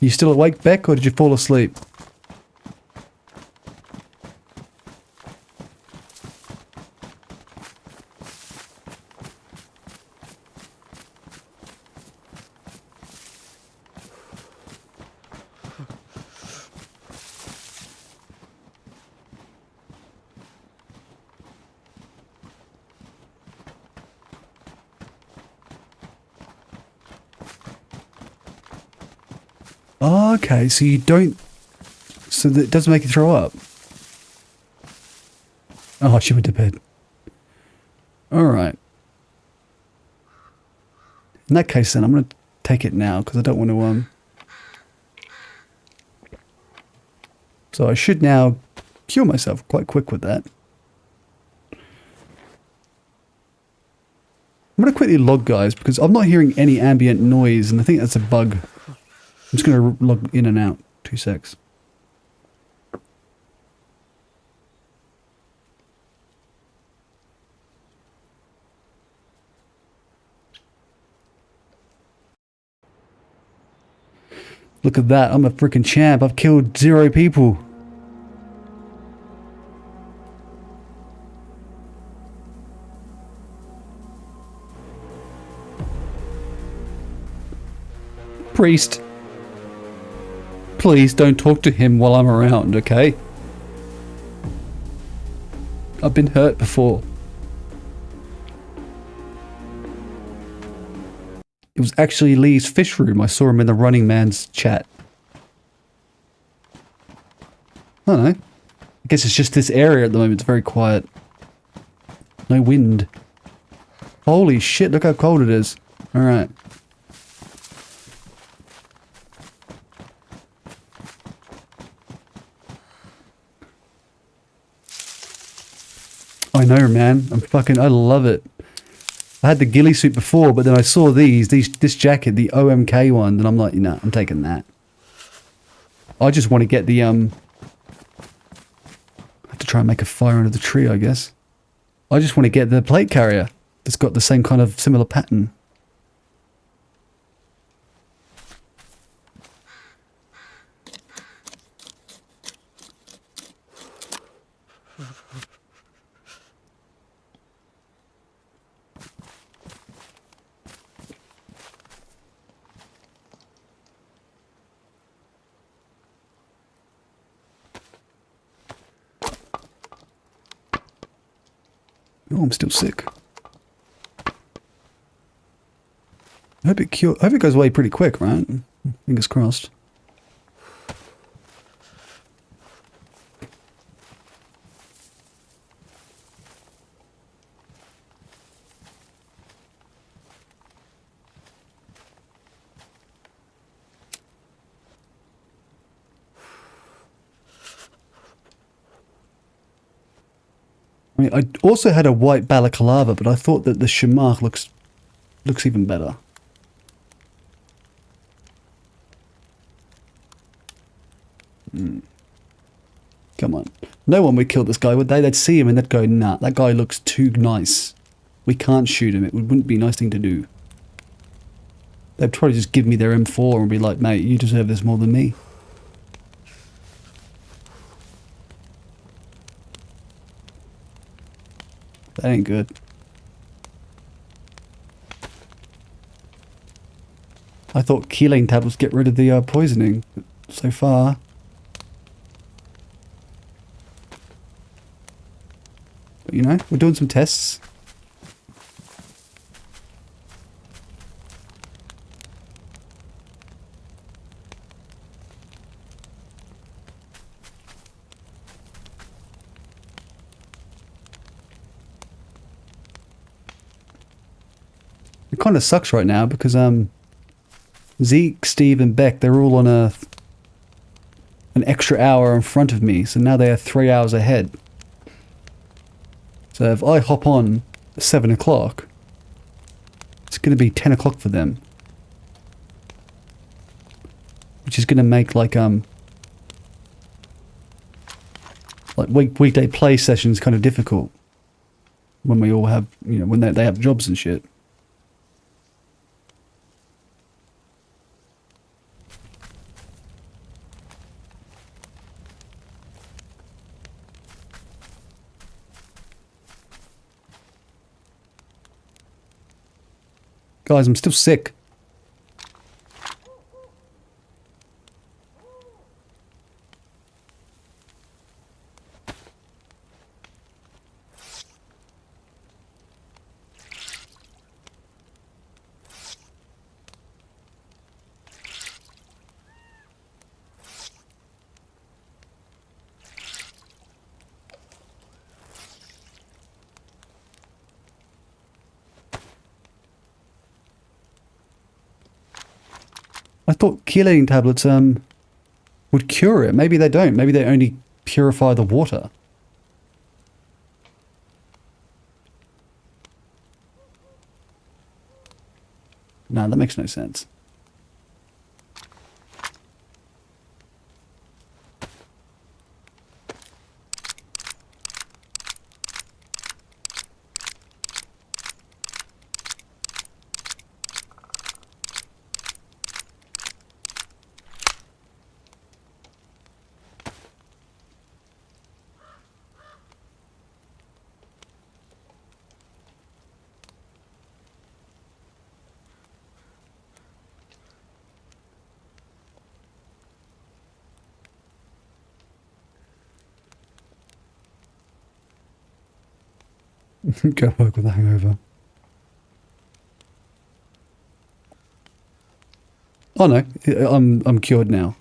You still awake, Beck, or did you fall asleep? Oh, okay, so you don't... So that doesn't make you throw up? Oh, she went to bed. Alright. In that case then, I'm going to take it now, because I don't want to... So I should now cure myself quite quick with that. I'm going to quickly log, guys, because I'm not hearing any ambient noise, and I think that's a bug. I'm just going to log in and out. 2 secs. Look at that. I'm a freaking champ. I've killed 0 people. Priest. Please don't talk to him while I'm around, okay? I've been hurt before. It was actually Lee's fish room. I saw him in the Running Man's chat. I don't know. I guess it's just this area at the moment. It's very quiet. No wind. Holy shit, look how cold it is. Alright. I know, man. I love it. I had the ghillie suit before, but then I saw this jacket, the OMK one, and I'm like, nah, I'm taking that. I just want to get the, I have to try and make a fire under the tree, I guess. I just want to get the plate carrier that's got the same kind of similar pattern. Oh, I'm still sick. I hope it goes away pretty quick, right? Fingers crossed. I mean, I also had a white balaclava, but I thought that the Shemagh looks even better. Come on. No one would kill this guy, would they? They'd see him and they'd go, nah, that guy looks too nice. We can't shoot him. It wouldn't be a nice thing to do. They'd probably just give me their M4 and be like, mate, you deserve this more than me. That ain't good. I thought chelate tablets get rid of the poisoning. But so far... But you know, we're doing some tests. It kind of sucks right now because Zeke, Steve and Beck, they're all on an extra hour in front of me, so now they are 3 hours ahead. So if I hop on at 7 o'clock, it's going to be 10 o'clock for them. Which is going to make like weekday play sessions kind of difficult. When we all have, you know, when they have jobs and shit. Guys, I'm still sick. I thought chelating tablets would cure it. Maybe they don't. Maybe they only purify the water. No, that makes no sense. Go work with a hangover. Oh no, I'm cured now.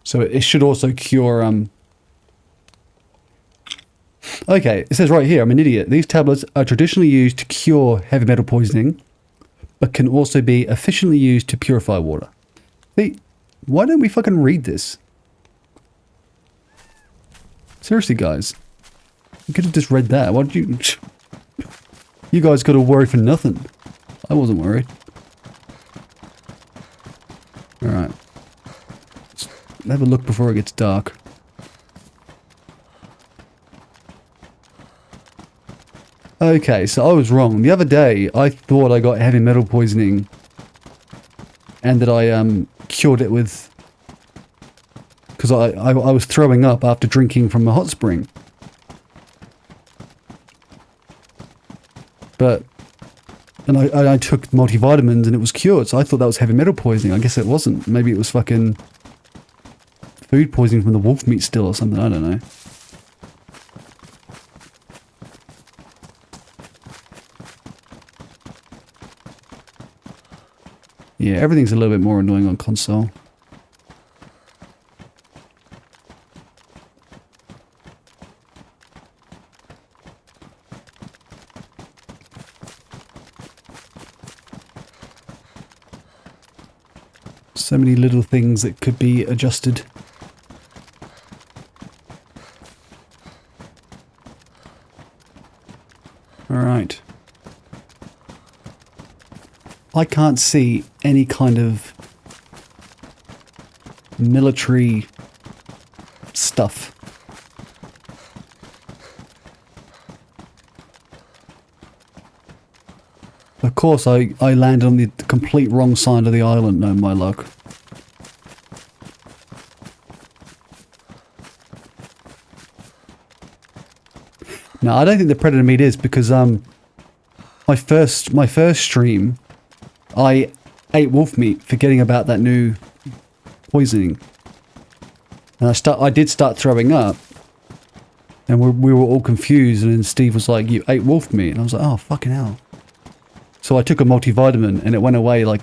So it should also cure Okay, it says right here, I'm an idiot. These tablets are traditionally used to cure heavy metal poisoning, but can also be efficiently used to purify water. See, why don't we fucking read this? Seriously, guys. You could have just read that. Why did you... You guys got to worry for nothing. I wasn't worried. Alright. Let's have a look before it gets dark. Okay, so I was wrong. The other day, I thought I got heavy metal poisoning and that I cured it with... Because I was throwing up after drinking from a hot spring. But... And I took multivitamins and it was cured, so I thought that was heavy metal poisoning. I guess it wasn't. Maybe it was fucking... food poisoning from the wolf meat still or something, I don't know. Yeah, everything's a little bit more annoying on console. So many little things that could be adjusted. Alright. I can't see any kind of military stuff. Of course, I landed on the complete wrong side of the island, no my luck. No, I don't think the predator meat is because my first stream, I ate wolf meat, forgetting about that new poisoning, and I did start throwing up, and we were all confused, and then Steve was like, "You ate wolf meat," and I was like, "Oh fucking hell!" So I took a multivitamin, and it went away like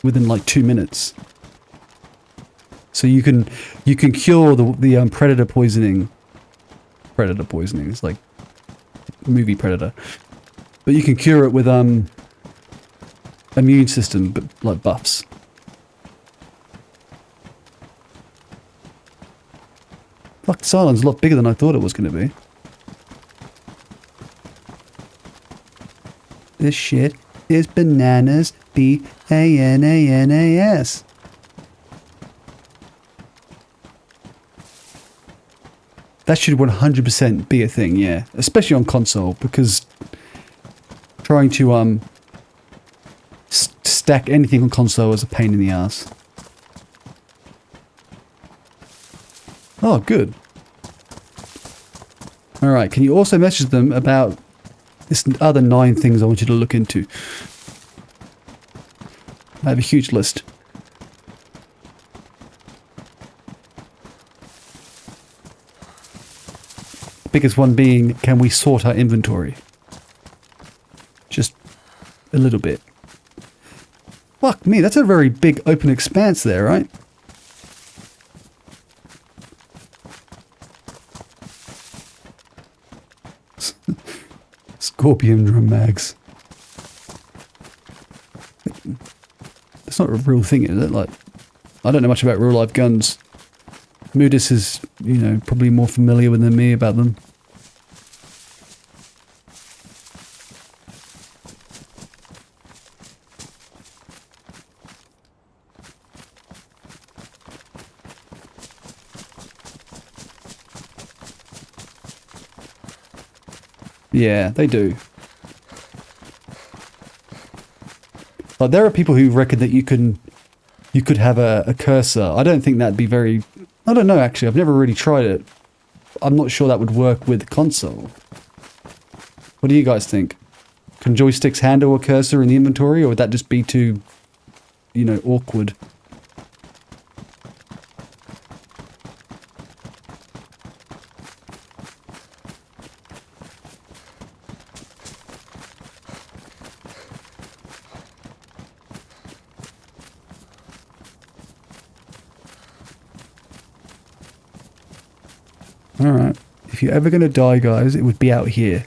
within like 2 minutes. So you can cure the predator poisoning. Predator poisoning. It's like movie Predator, but you can cure it with immune system, but like buffs. Fuck, this island's a lot bigger than I thought it was going to be. This shit is bananas. B-A-N-A-N-A-S. That should 100% be a thing, yeah. Especially on console, because trying to stack anything on console is a pain in the ass. Oh, good. Alright, can you also message them about There's other 9 things I want you to look into. I have a huge list. Biggest one being, can we sort our inventory? Just a little bit. Fuck me, that's a very big open expanse there, right? Scorpion drum mags. That's not a real thing, is it? Like, I don't know much about real life guns. Moodis is, you know, probably more familiar with than me about them. Yeah, they do. Like, there are people who reckon that you could have a cursor. I don't think that'd be very... I don't know, actually. I've never really tried it. I'm not sure that would work with console. What do you guys think? Can joysticks handle a cursor in the inventory, or would that just be too, you know, awkward? Alright, if you're ever going to die, guys, it would be out here.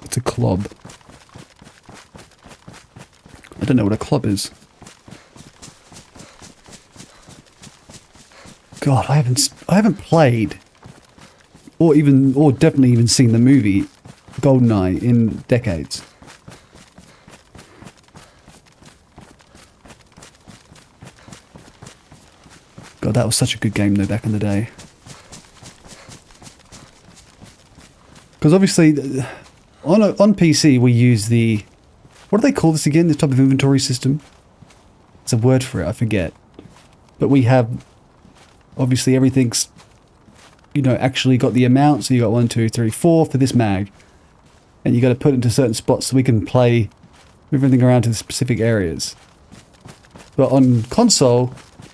It's a club. I don't know what a club is. God, I haven't played, or definitely even seen the movie GoldenEye in decades. God, that was such a good game though back in the day. Because obviously, on PC we use the... What do they call this again? This type of inventory system? It's a word for it, I forget. But we have... Obviously everything's... You know, actually got the amount. So you got 1, 2, 3, 4 for this mag. And you got to put it into certain spots so we can play everything around to the specific areas. But on console...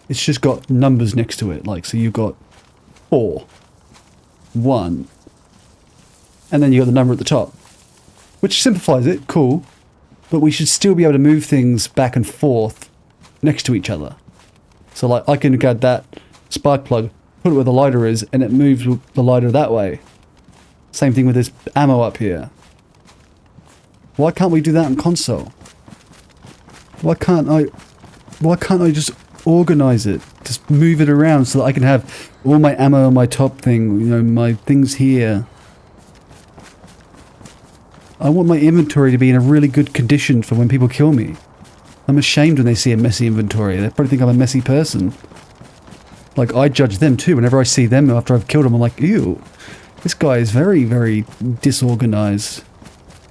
It's just got numbers next to it, like, so you've got 4, 1, and then you got the number at the top, which simplifies it, cool, but we should still be able to move things back and forth next to each other. So, like, I can grab that spark plug, put it where the lighter is, and it moves the lighter that way. Same thing with this ammo up here. Why can't we do that on console? Why can't I just organize it, just move it around so that I can have all my ammo on my top thing, you know, my things here. I want my inventory to be in a really good condition for when people kill me. I'm ashamed when they see a messy inventory. They probably think I'm a messy person. Like, I judge them too. Whenever I see them after I've killed them, I'm like, ew, this guy is very, very disorganized.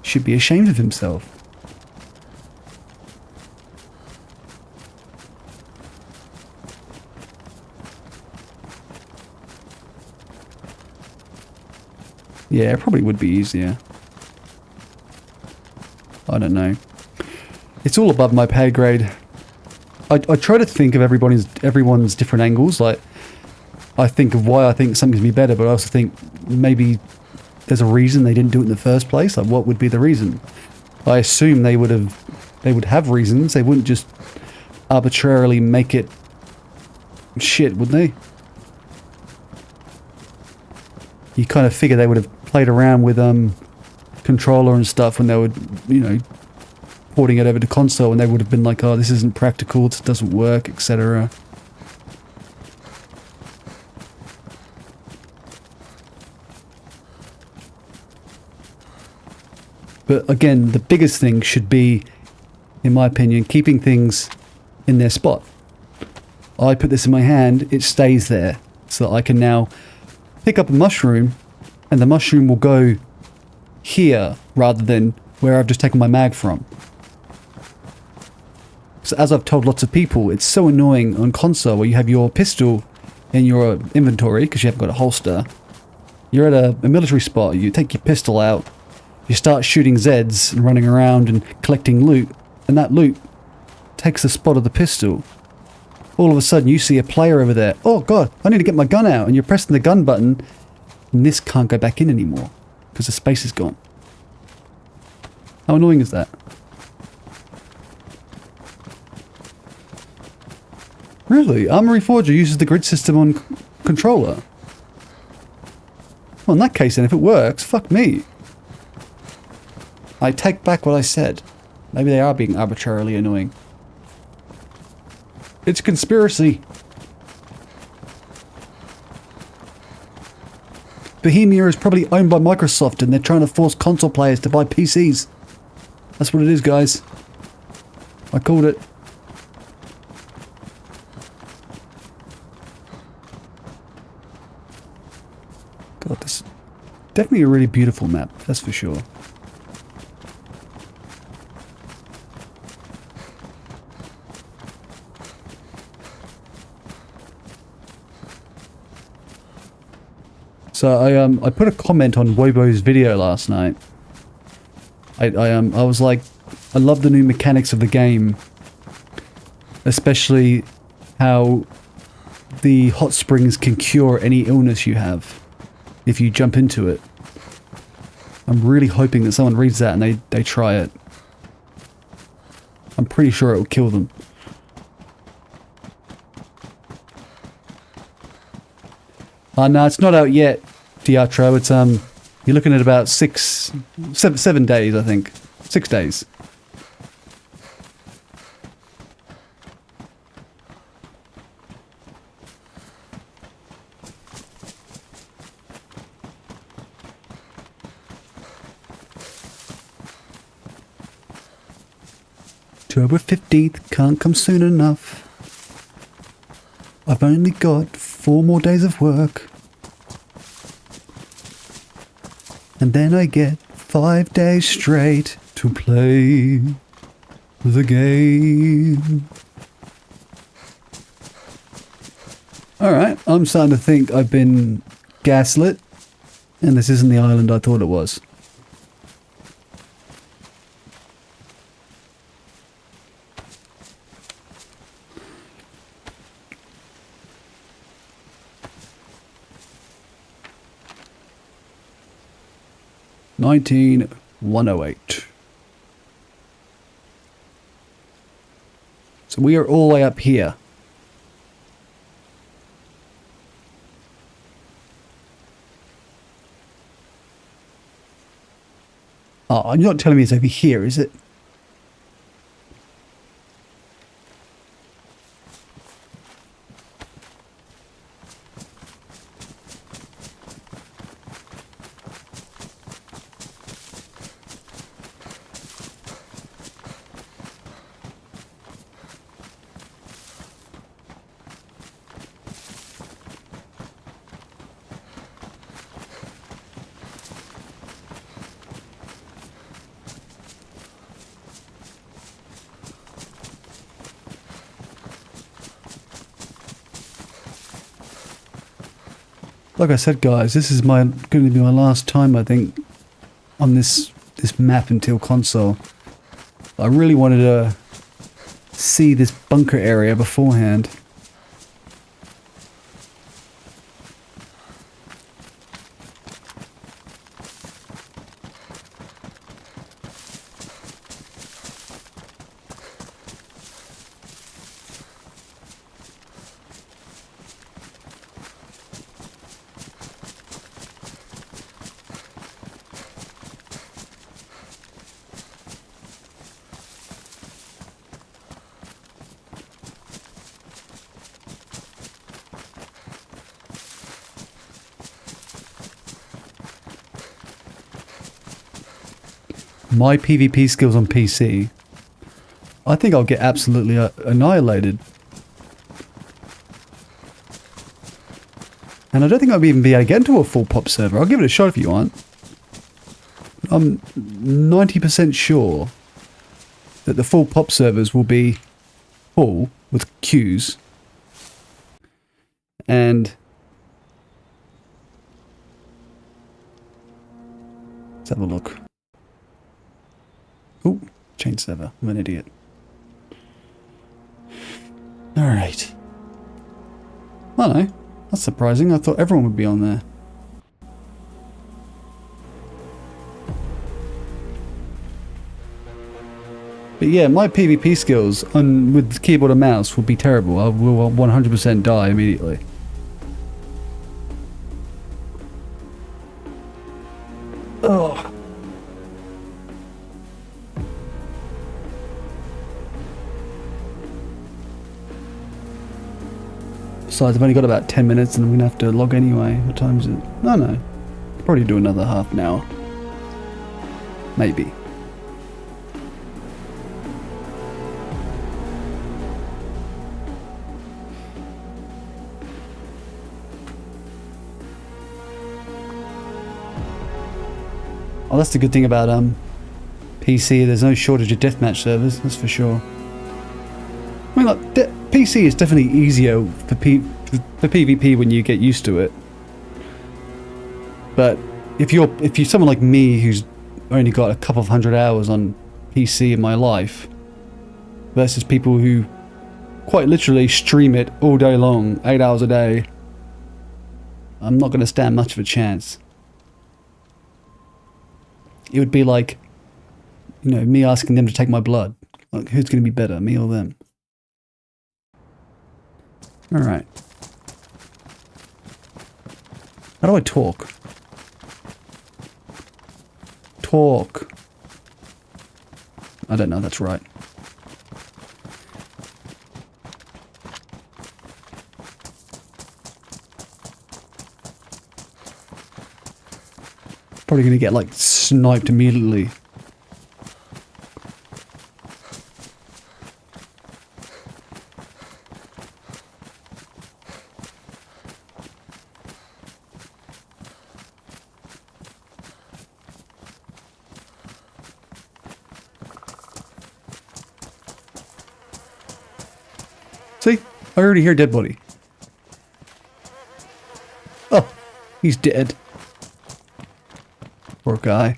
Should be ashamed of himself. Yeah, it probably would be easier. I don't know. It's all above my pay grade. I try to think of everyone's different angles. Like, I think of why I think something can be better, but I also think maybe there's a reason they didn't do it in the first place. Like, what would be the reason? I assume they would have reasons. They wouldn't just arbitrarily make it shit, would they? You kind of figure they would have played around with controller and stuff when they were, you know, porting it over to console, and they would have been like, oh, this isn't practical, it doesn't work, etc. But again, the biggest thing should be, in my opinion, keeping things in their spot. I put this in my hand, it stays there, so that I can now pick up a mushroom, and the mushroom will go here rather than where I've just taken my mag from. So as I've told lots of people, it's so annoying on console where you have your pistol in your inventory because you haven't got a holster. You're at a military spot, you take your pistol out, you start shooting Zeds and running around and collecting loot, and that loot takes the spot of the pistol. All of a sudden you see a player over there. Oh god, I need to get my gun out, and you're pressing the gun button, and this can't go back in anymore because the space is gone. How annoying is that? Really? Armory Forger uses the grid system on controller? Well, in that case then, if it works, fuck me. I take back what I said. Maybe they are being arbitrarily annoying. It's a conspiracy. Bohemia is probably owned by Microsoft and they're trying to force console players to buy PCs. That's what it is, guys. I called it. God, this is definitely a really beautiful map, that's for sure. So I put a comment on Wobo's video last night. I was like, I love the new mechanics of the game, especially how the hot springs can cure any illness you have if you jump into it. I'm really hoping that someone reads that and they try it. I'm pretty sure it will kill them. No, it's not out yet, Diatro. It's you're looking at about 7 days, I think. 6 days. October 15th can't come soon enough. I've only got 4 more days of work. And then I get 5 days straight to play the game. Alright, I'm starting to think I've been gaslit, and this isn't the island I thought it was. $19,108. So we are all the way up here. Oh, you're not telling me it's over here, is it? Like I said, guys, this is going to be my last time, I think, on this map until console. I really wanted to see this bunker area beforehand. My PvP skills on PC, I think I'll get absolutely annihilated. And I don't think I'll even be able to get into a full pop server. I'll give it a shot if you want. I'm 90% sure that the full pop servers will be full with queues. and let's have a look. Ooh, change server. I'm an idiot. Alright. I don't know. That's surprising. I thought everyone would be on there. But yeah, my PvP skills with keyboard and mouse would be terrible. I will 100% die immediately. Oh. Besides, I've only got about 10 minutes and I'm going to have to log anyway. What time is it? No, no. Probably do another half an hour. Maybe. Oh, that's the good thing about PC. There's no shortage of deathmatch servers, that's for sure. I mean, like, PC is definitely easier for PvP when you get used to it. But if you're someone like me who's only got a couple of 100 hours on PC in my life, versus people who quite literally stream it all day long, 8 hours a day, I'm not going to stand much of a chance. It would be like, you know, me asking them to take my blood. Like, who's going to be better, me or them? Alright. How do I talk? Talk. I don't know, that's right. Probably going to get, like, sniped immediately. See? I already hear dead body. Oh, he's dead. Poor guy.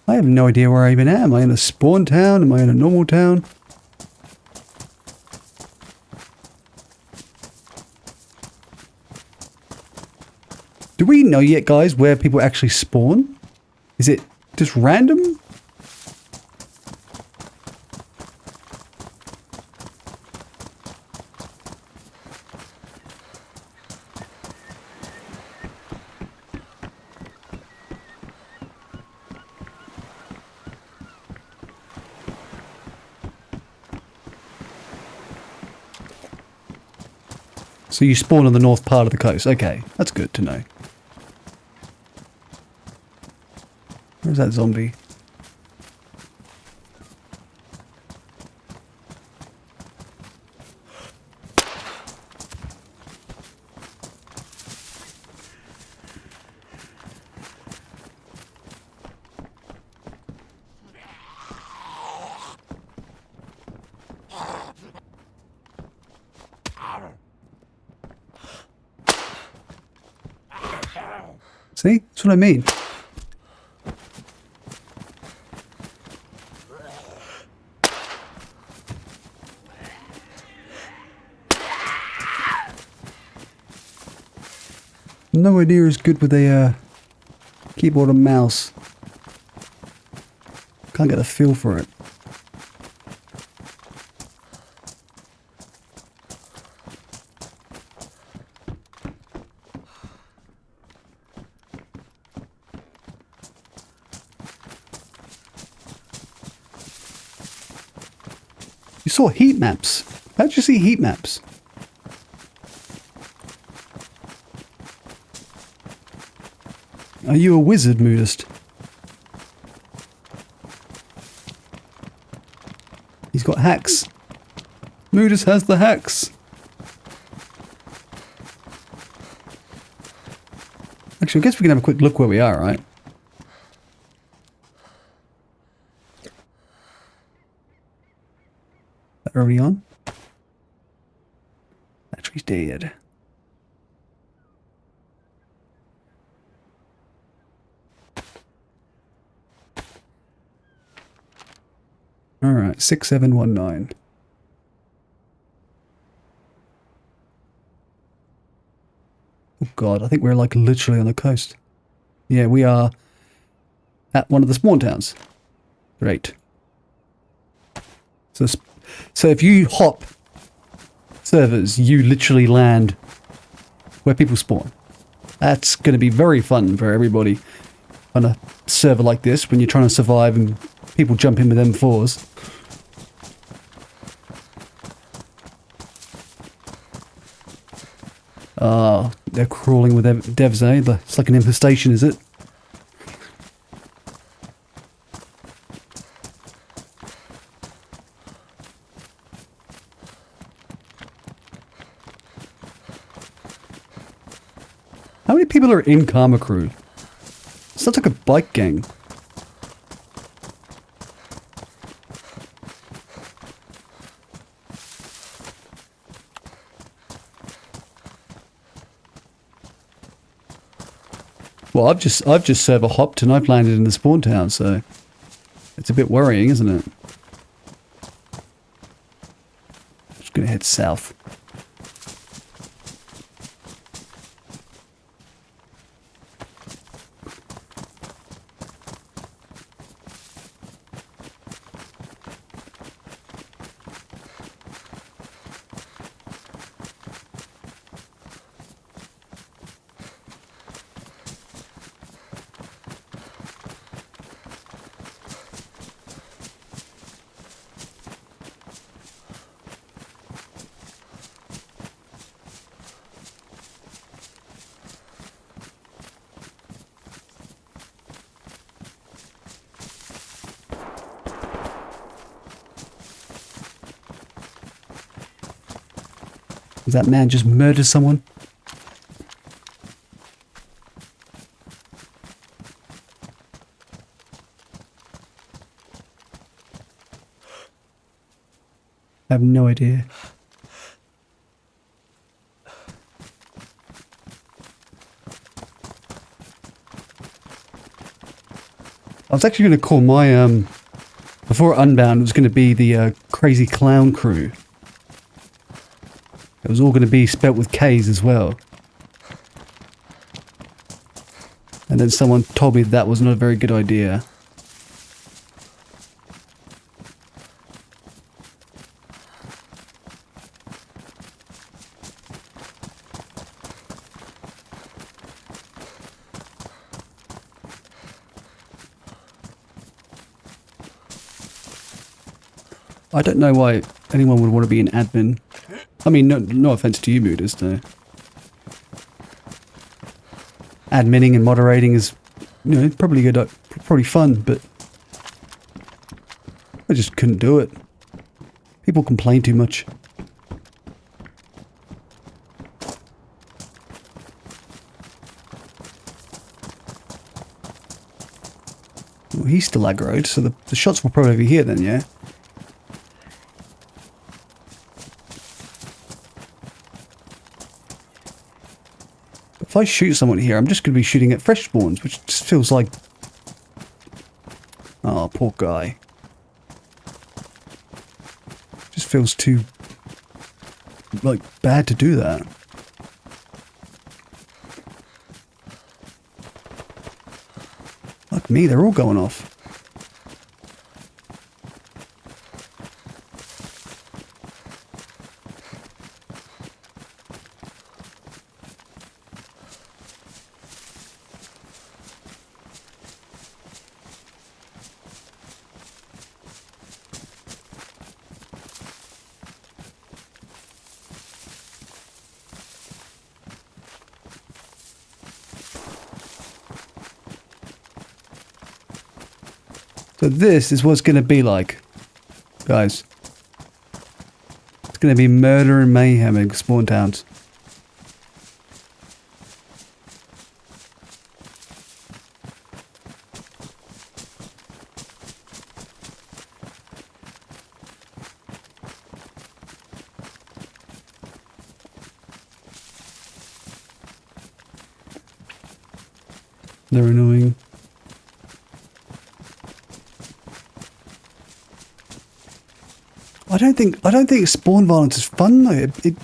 I have no idea where I even am. Am I in a spawn town? Am I in a normal town? Do we know yet, guys, where people actually spawn? Is it just random? So you spawn on the north part of the coast. Okay, that's good to know. Where's that zombie? See? That's what I mean. No idea is good with a keyboard and mouse. Can't get a feel for it. You saw heat maps. How'd you see heat maps? Are you a wizard, Moodist? He's got hacks. Moodist has the hacks. Actually, I guess we can have a quick look where we are, right? That early on. Battery's dead. Alright, 6719. Oh god, I think we're like literally on the coast. Yeah, we are at one of the spawn towns. Great. So if you hop servers, you literally land where people spawn. That's going to be very fun for everybody on a server like this when you're trying to survive and people jump in with M4s. Ah, they're crawling with devs, eh? It's like an infestation, is it? How many people are in Karma Crew? It sounds like a bike gang. Well, I've just server hopped and I've landed in the spawn town, so it's a bit worrying, isn't it? Just gonna head south. Does that man just murder someone? I have no idea. I was actually going to call my, before Unbound, it was going to be the Crazy Clown Crew. It was all going to be spelt with K's as well. And then someone told me that was not a very good idea. I don't know why anyone would want to be an admin. I mean, no offense to you, Mooders, though. Adminning and moderating is, you know, probably good, probably fun, but I just couldn't do it. People complain too much. Well, he's still aggroed, so the shots will probably be here then, yeah? If I shoot someone here, I'm just going to be shooting at fresh spawns, which just feels like... Oh, poor guy. Just feels too... like, bad to do that. Like me, they're all going off. So this is what's going to be like, guys. It's going to be murder and mayhem in spawn towns. They're annoying. I don't think spawn violence is fun though. It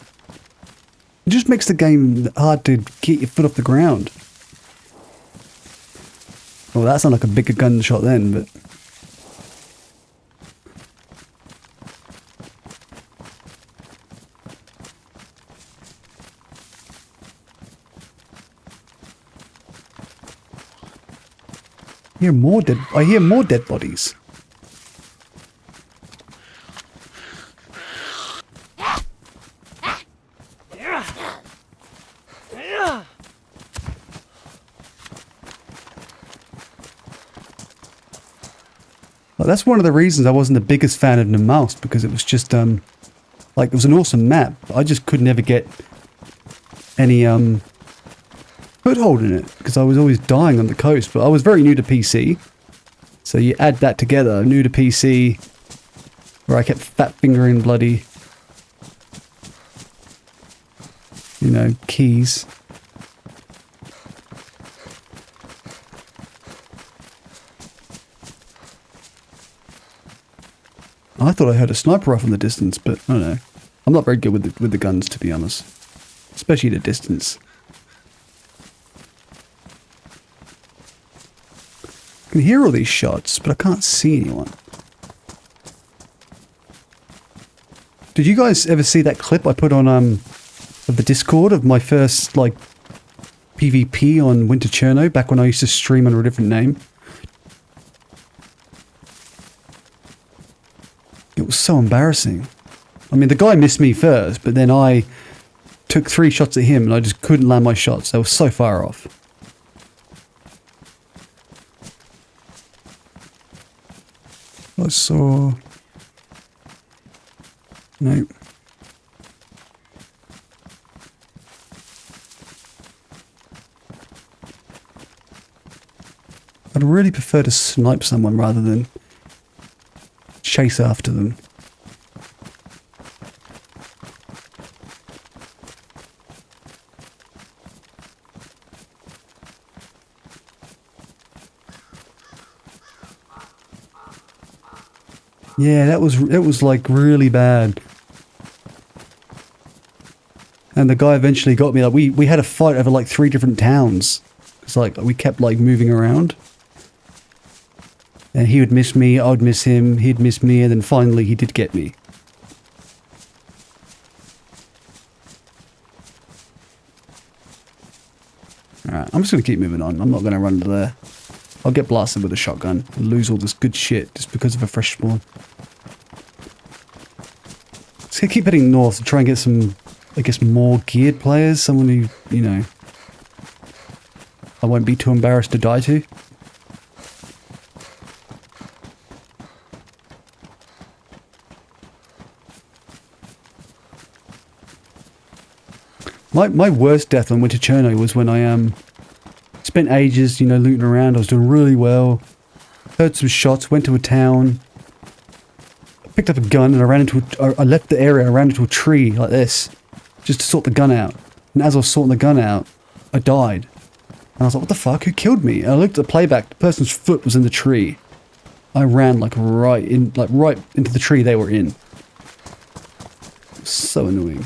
just makes the game hard to get your foot off the ground. Well, that sounded like a bigger gunshot then, but... I hear more dead bodies. Well, that's one of the reasons I wasn't the biggest fan of Namoust, because it was just like it was an awesome map. I just could never get any foothold in it because I was always dying on the coast. But I was very new to PC, so you add that together, new to PC, where I kept fat fingering bloody, you know, keys. I thought I heard a sniper rifle in the distance, but I don't know. I'm not very good with the guns, to be honest, especially at a distance. I can hear all these shots, but I can't see anyone. Did you guys ever see that clip I put on of the Discord of my first like PvP on Winter Cherno back when I used to stream under a different name? It was so embarrassing. I mean, the guy missed me first, but then I took 3 shots at him and I just couldn't land my shots. They were so far off. I saw... No. I'd really prefer to snipe someone rather than chase after them. Yeah, that was like really bad. And the guy eventually got me. Like we had a fight over like 3 different towns. It's like we kept like moving around. And he would miss me, I would miss him, he'd miss me, and then finally he did get me. Alright, I'm just going to keep moving on. I'm not going to run to there. I'll get blasted with a shotgun and lose all this good shit just because of a fresh spawn. Just gonna keep heading north to try and get some, I guess, more geared players. Someone who, you know, I won't be too embarrassed to die to. My worst death on Winter Cherno was when I spent ages, you know, looting around. I was doing really well. Heard some shots, went to a town. Picked up a gun and I left the area, I ran into a tree like this. Just to sort the gun out. And as I was sorting the gun out, I died. And I was like, what the fuck? Who killed me? And I looked at the playback, the person's foot was in the tree. I ran like right into the tree they were in. It was so annoying.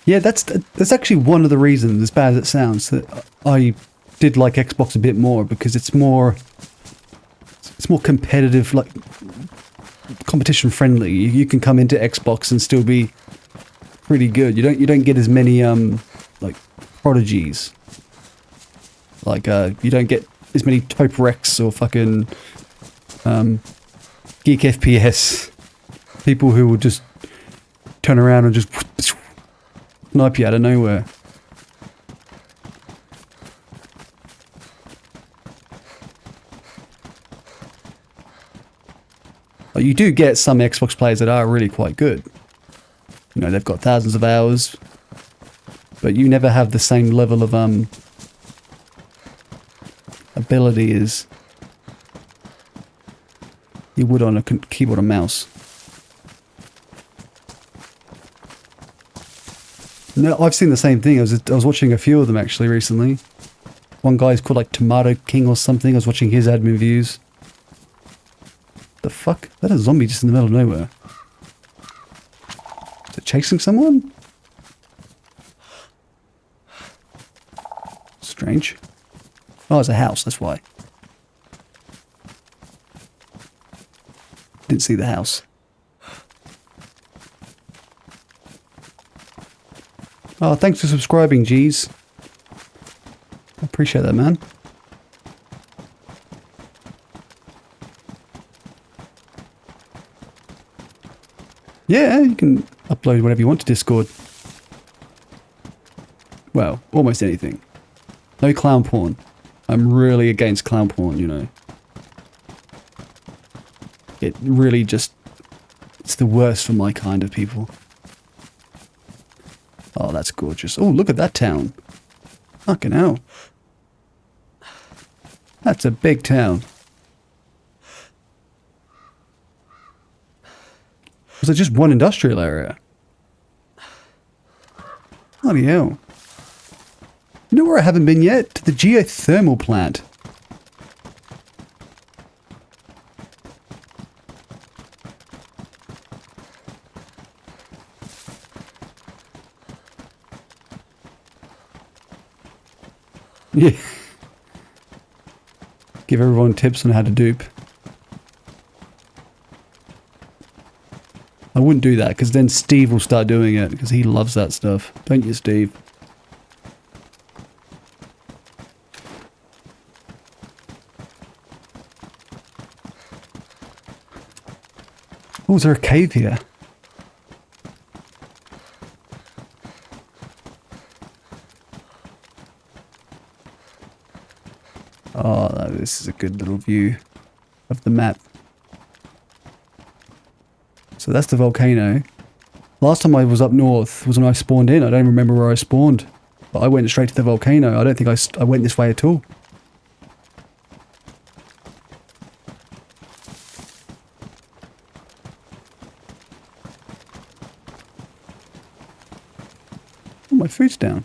Yeah, that's actually one of the reasons, as bad as it sounds, that I did like Xbox a bit more, because it's more competitive, like competition friendly. You can come into Xbox and still be pretty good. You don't get as many like prodigies. Like you don't get as many Tope Rex or fucking Geek FPS people who will just turn around and just snipe you out of nowhere. But you do get some Xbox players that are really quite good. You know, they've got thousands of hours, but you never have the same level of ability as you would on a keyboard and mouse. No, I've seen the same thing. I was watching a few of them actually recently. One guy's called like Tomato King or something. I was watching his admin views. The fuck? Is that a zombie just in the middle of nowhere? Is it chasing someone? Strange. Oh, it's a house, that's why. Didn't see the house. Oh, thanks for subscribing, G's. I appreciate that, man. Yeah, you can upload whatever you want to Discord. Well, almost anything. No clown porn. I'm really against clown porn, you know. It really just... It's the worst for my kind of people. Oh, that's gorgeous. Oh, look at that town. Fucking hell. That's a big town. Was it just one industrial area? Bloody hell. You know where I haven't been yet? To the geothermal plant. Yeah. Give everyone tips on how to dupe. I wouldn't do that because then Steve will start doing it because he loves that stuff. Don't you, Steve? Oh, is there a cave here? Oh, this is a good little view of the map. So that's the volcano. Last time I was up north was when I spawned in. I don't remember where I spawned. But I went straight to the volcano. I don't think I went this way at all. Oh, my food's down.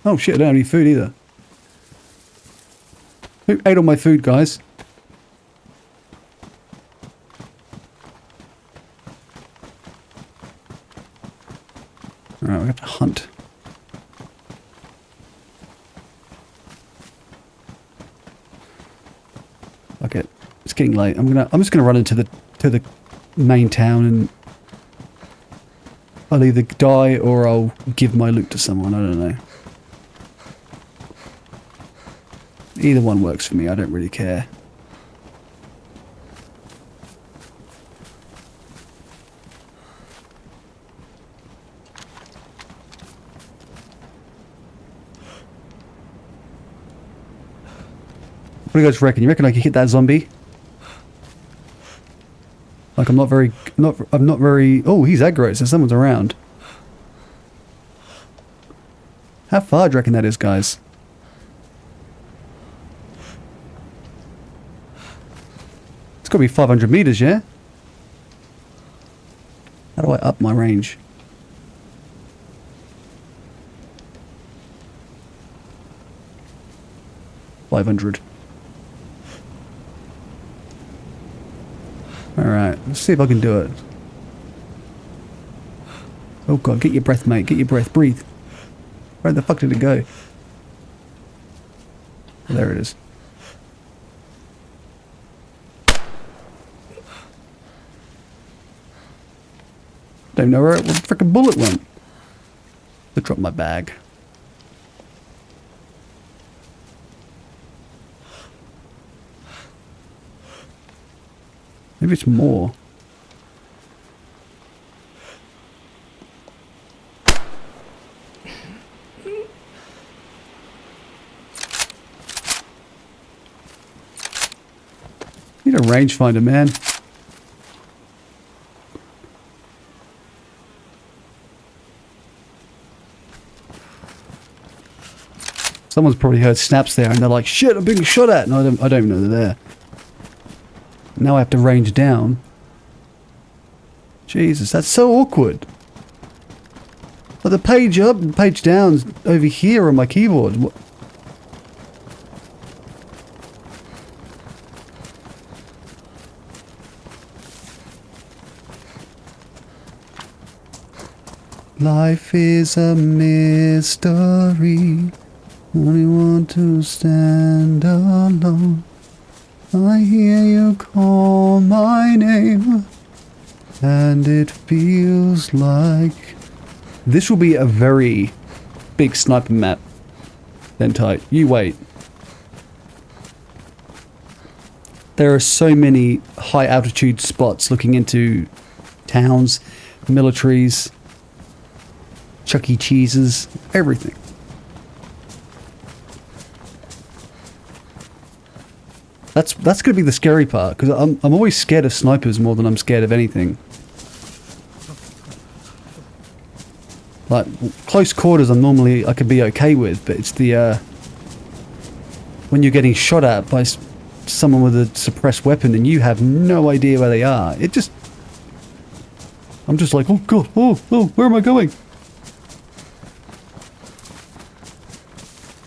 Oh shit, I don't have any food either. Who ate all my food, guys? Alright, we have to hunt. Fuck it. It's getting late. I'm just gonna run into the main town and I'll either die or I'll give my loot to someone, I don't know. Either one works for me, I don't really care. What do you guys reckon? You reckon I can hit that zombie? Like I'm not very... Oh, he's aggro, so someone's around. How far do you reckon that is, guys? It's got to be 500 meters, yeah? How do I up my range? $500. Alright, let's see if I can do it. Oh god, get your breath, mate. Get your breath. Breathe. Where the fuck did it go? Oh, there it is. Don't know where the frickin' bullet went. I dropped my bag. Maybe it's more. Need a rangefinder, man. Someone's probably heard snaps there and they're like, shit, I'm being shot at. And I don't even know they're there. Now I have to range down. Jesus, that's so awkward. But the page up and page down's over here on my keyboard. What? Life is a mystery. Only want to stand alone. I hear you call my name, and it feels like this will be a very big sniper map. Then tight. You wait. There are so many high altitude spots looking into towns, militaries, Chuck E. Cheese's, everything. That's going to be the scary part, because I'm always scared of snipers more than I'm scared of anything. Like, close quarters I could be okay with, but it's the, when you're getting shot at by someone with a suppressed weapon and you have no idea where they are, I'm just like, oh god, oh, where am I going?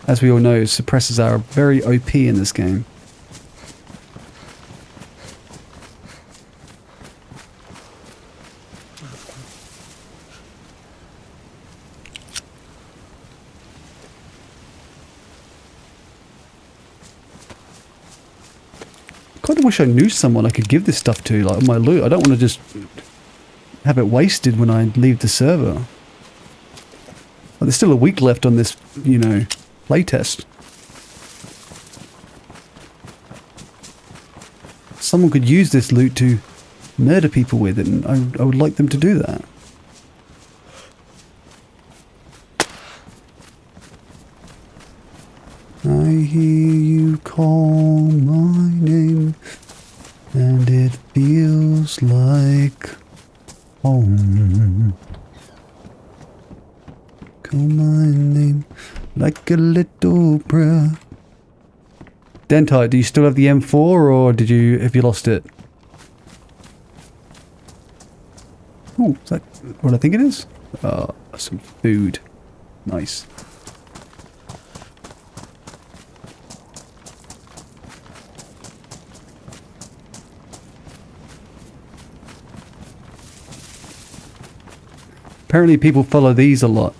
As we all know, suppressors are very OP in this game. I kind of wish I knew someone I could give this stuff to, like my loot. I don't want to just have it wasted when I leave the server. Like, there's still a week left on this, you know, playtest. Someone could use this loot to murder people with it, and I would like them to do that. I hear you call my name, and it feels like home. Call my name like a little prayer. Dentite, do you still have the M4, or have you lost it? Ooh, is that what I think it is? Some food. Nice. Apparently people follow these a lot.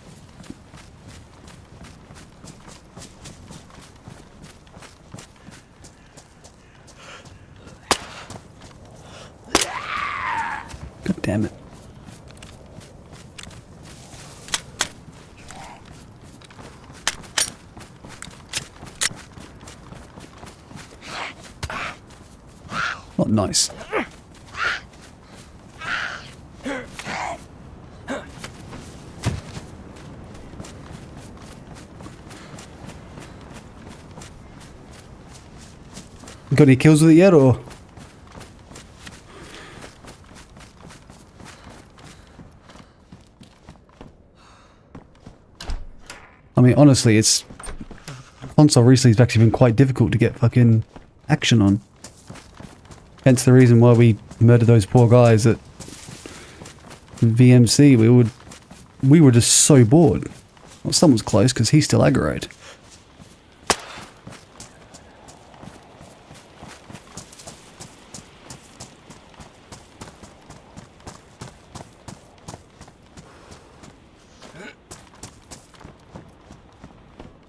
God damn it. Not nice. Got any kills with it yet, or? I mean, honestly, console recently has actually been quite difficult to get fucking action on. Hence the reason why we murdered those poor guys at VMC. We were just so bored. Well, someone's close because he's still aggroed.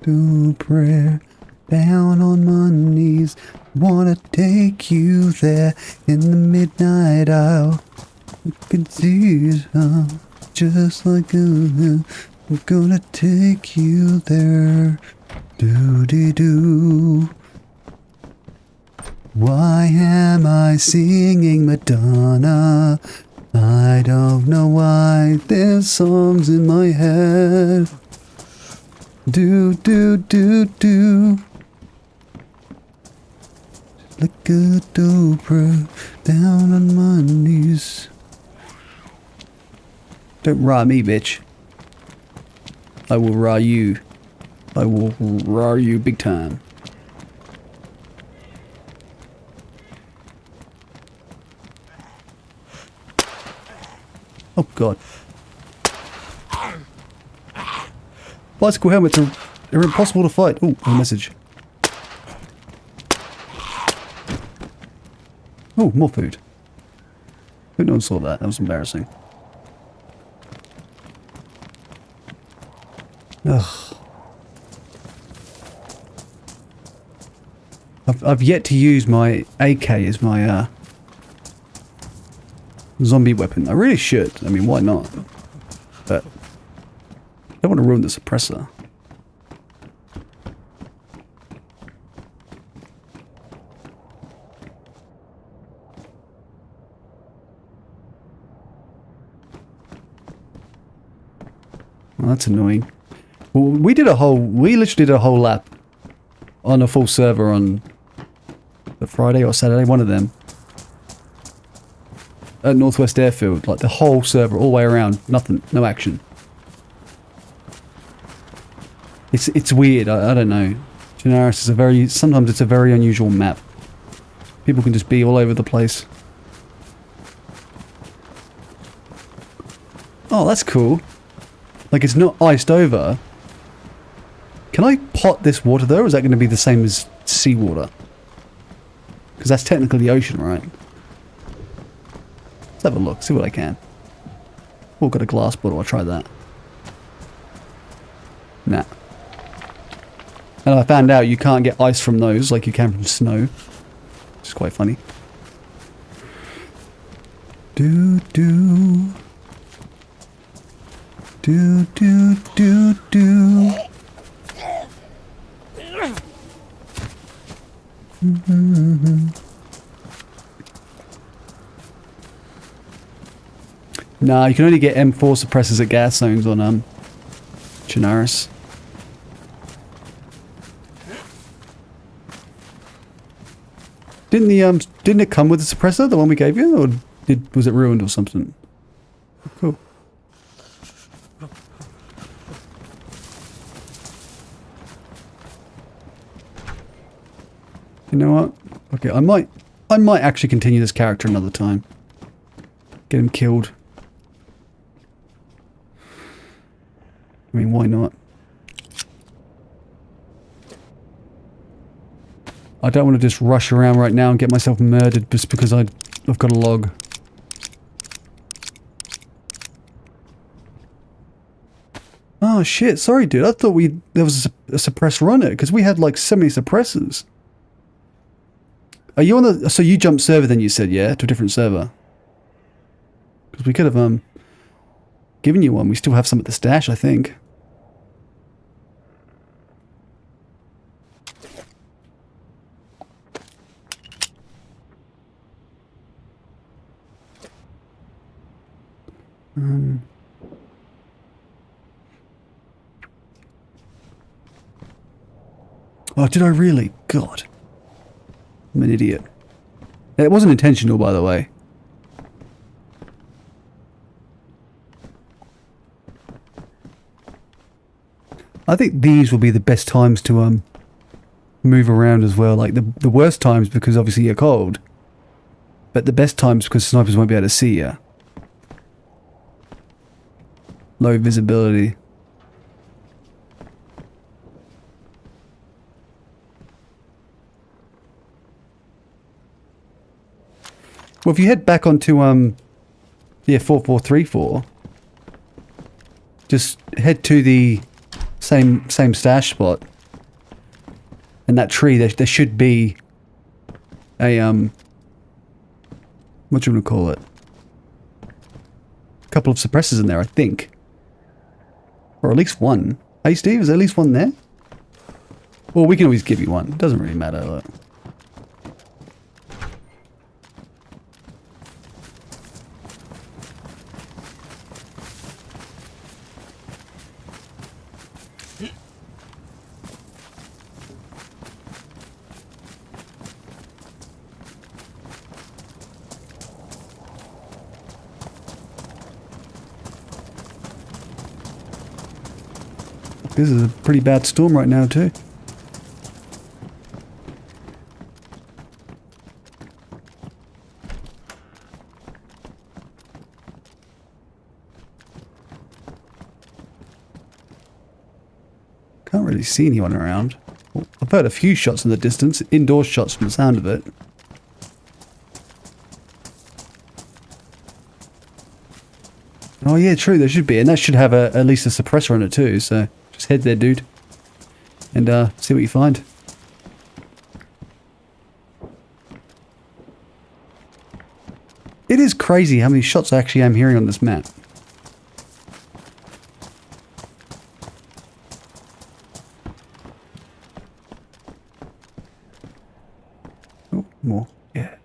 Do prayer down on my knees, wanna take you there in the midnight hour. You can see it just like I'm gonna take you there. Do-de-do. Why am I singing Madonna? I don't know why there's songs in my head. Do. Like a dobra down on my knees. Don't rah me, bitch. I will rah you. I will rah you big time. Oh god. bicycle helmets are impossible to fight. Oh, a message. Oh, more food. Hope no one saw that. That was embarrassing. Ugh. I've yet to use my AK as my zombie weapon. I really should. I mean, why not? But I don't want to ruin the suppressor. Well, that's annoying. Well, we literally did a whole lap on a full server on the Friday or Saturday, one of them. At Northwest Airfield, like the whole server, all the way around, nothing, no action. It's weird, I don't know. Chernarus is sometimes it's a very unusual map. People can just be all over the place. Oh, that's cool. Like, it's not iced over. Can I pot this water though, or is that going to be the same as seawater? Because that's technically the ocean, right? Let's have a look, see what I can. Oh, got a glass bottle, I'll try that. Nah. And I found out you can't get ice from those like you can from snow. Which is quite funny. Do do. Do do do do. Nah, you can only get M4 suppressors at gas zones on Chernarus. Didn't it come with a suppressor, the one we gave you, or was it ruined or something? Cool. You know what? Okay, I might actually continue this character another time. Get him killed. I mean, why not? I don't want to just rush around right now and get myself murdered just because I've got a log. Oh shit, sorry dude, I thought there was a suppressor on it, because we had like so many suppressors. Are you on the... So you jumped server then, you said, yeah? To a different server? Because we could have given you one. We still have some at the stash, I think. Oh, did I really? God. I'm an idiot. It wasn't intentional, by the way. I think these will be the best times to move around as well. Like the worst times because obviously you're cold. But the best times because snipers won't be able to see you. Low visibility. Well, if you head back onto, yeah, 4434, just head to the same stash spot. And that tree, there should be a, what do you want to call it? A couple of suppressors in there, I think. Or at least one. Hey, Steve, is there at least one there? Well, we can always give you one. It doesn't really matter, look. This is a pretty bad storm right now, too. Can't really see anyone around. Well, I've heard a few shots in the distance, indoor shots from the sound of it. Oh yeah, true, there should be, and that should have at least a suppressor on it too, so just head there, dude, and see what you find. It is crazy how many shots I actually am hearing on this map. Oh, more, yeah.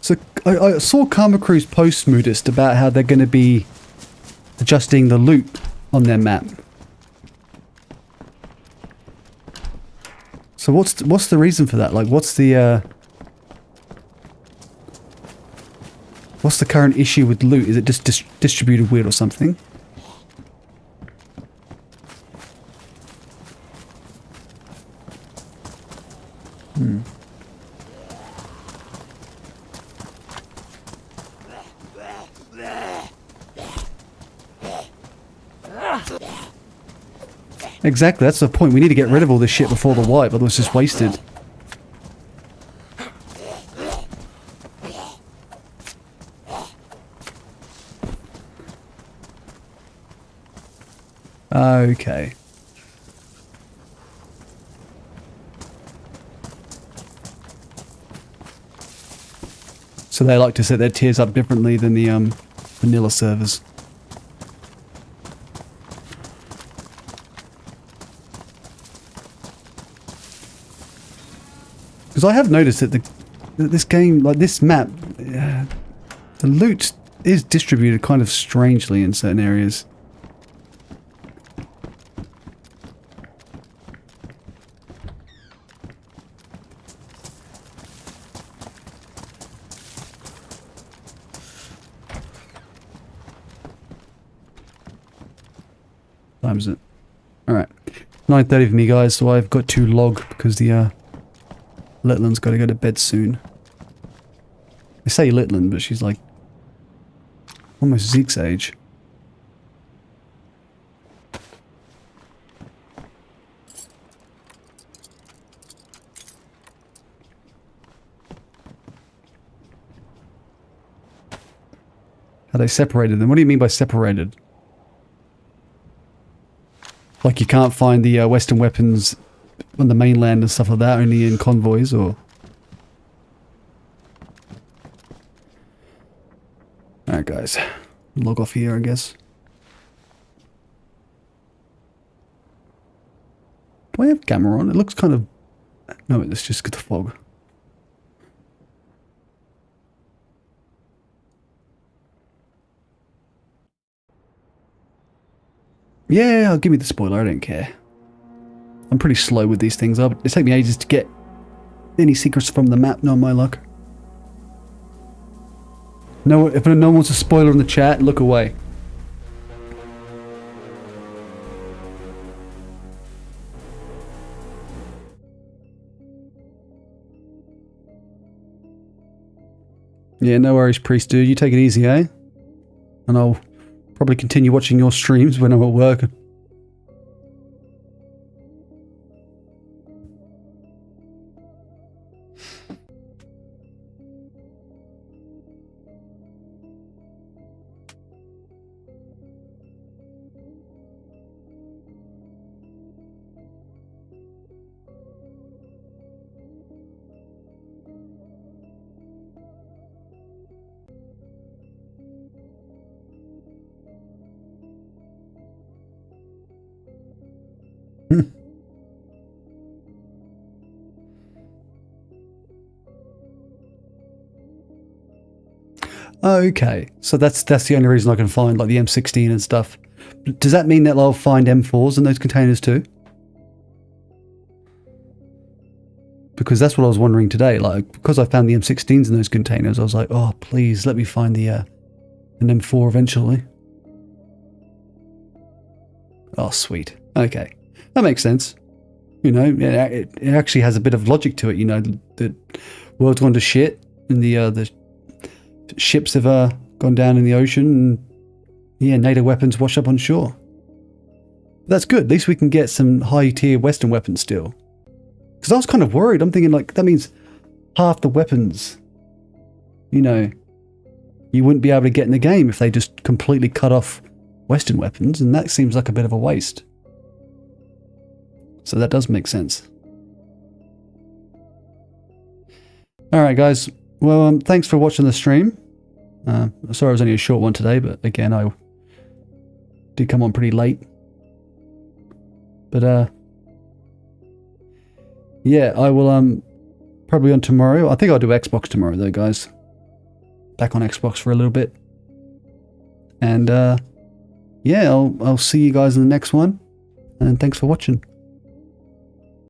So I saw Karma Crew's post, Moodist, about how they're going to be adjusting the loot on their map. So what's the reason for that? Like, what's the current issue with loot? Is it just distributed weird or something? Exactly, that's the point. We need to get rid of all this shit before the wipe, otherwise it's just wasted. Okay. So they like to set their tiers up differently than the vanilla servers. Because I have noticed that this game, like this map, the loot is distributed kind of strangely in certain areas. What time is it? Alright. 9:30 for me, guys, so I've got to log because the Litland's got to go to bed soon. I say Litland, but she's like almost Zeke's age. How they separated them? What do you mean by separated? Like you can't find the Western weapons on the mainland and stuff like that, only in convoys, or... Alright guys, log off here I guess. Do I have camera on? It looks kind of... No, it's just the fog. Yeah, give me the spoiler, I don't care. I'm pretty slow with these things. It takes me ages to get any secrets from the map, not my luck. No, if no one wants a spoiler in the chat, look away. Yeah, no worries, Priest dude. You take it easy, eh? And I'll probably continue watching your streams when I'm at work. Okay, so that's the only reason I can find like the M16 and stuff. Does that mean that I'll find M4s in those containers too? Because that's what I was wondering today. Like, because I found the M16s in those containers, I was like, oh, please let me find the an M4 eventually. Oh, sweet. Okay, that makes sense. You know, it actually has a bit of logic to it. You know, the world's gone to shit, and the ships have gone down in the ocean, and yeah, NATO weapons wash up on shore. That's good. At least we can get some high-tier Western weapons still. Because I was kind of worried. I'm thinking, like, that means half the weapons, you know, you wouldn't be able to get in the game if they just completely cut off Western weapons, and that seems like a bit of a waste. So that does make sense. Alright guys, well thanks for watching the stream. Sorry it was only a short one today, but again I did come on pretty late. But yeah, I will probably on tomorrow. I think I'll do Xbox tomorrow though, guys. Back on Xbox for a little bit. And yeah, I'll see you guys in the next one. And thanks for watching.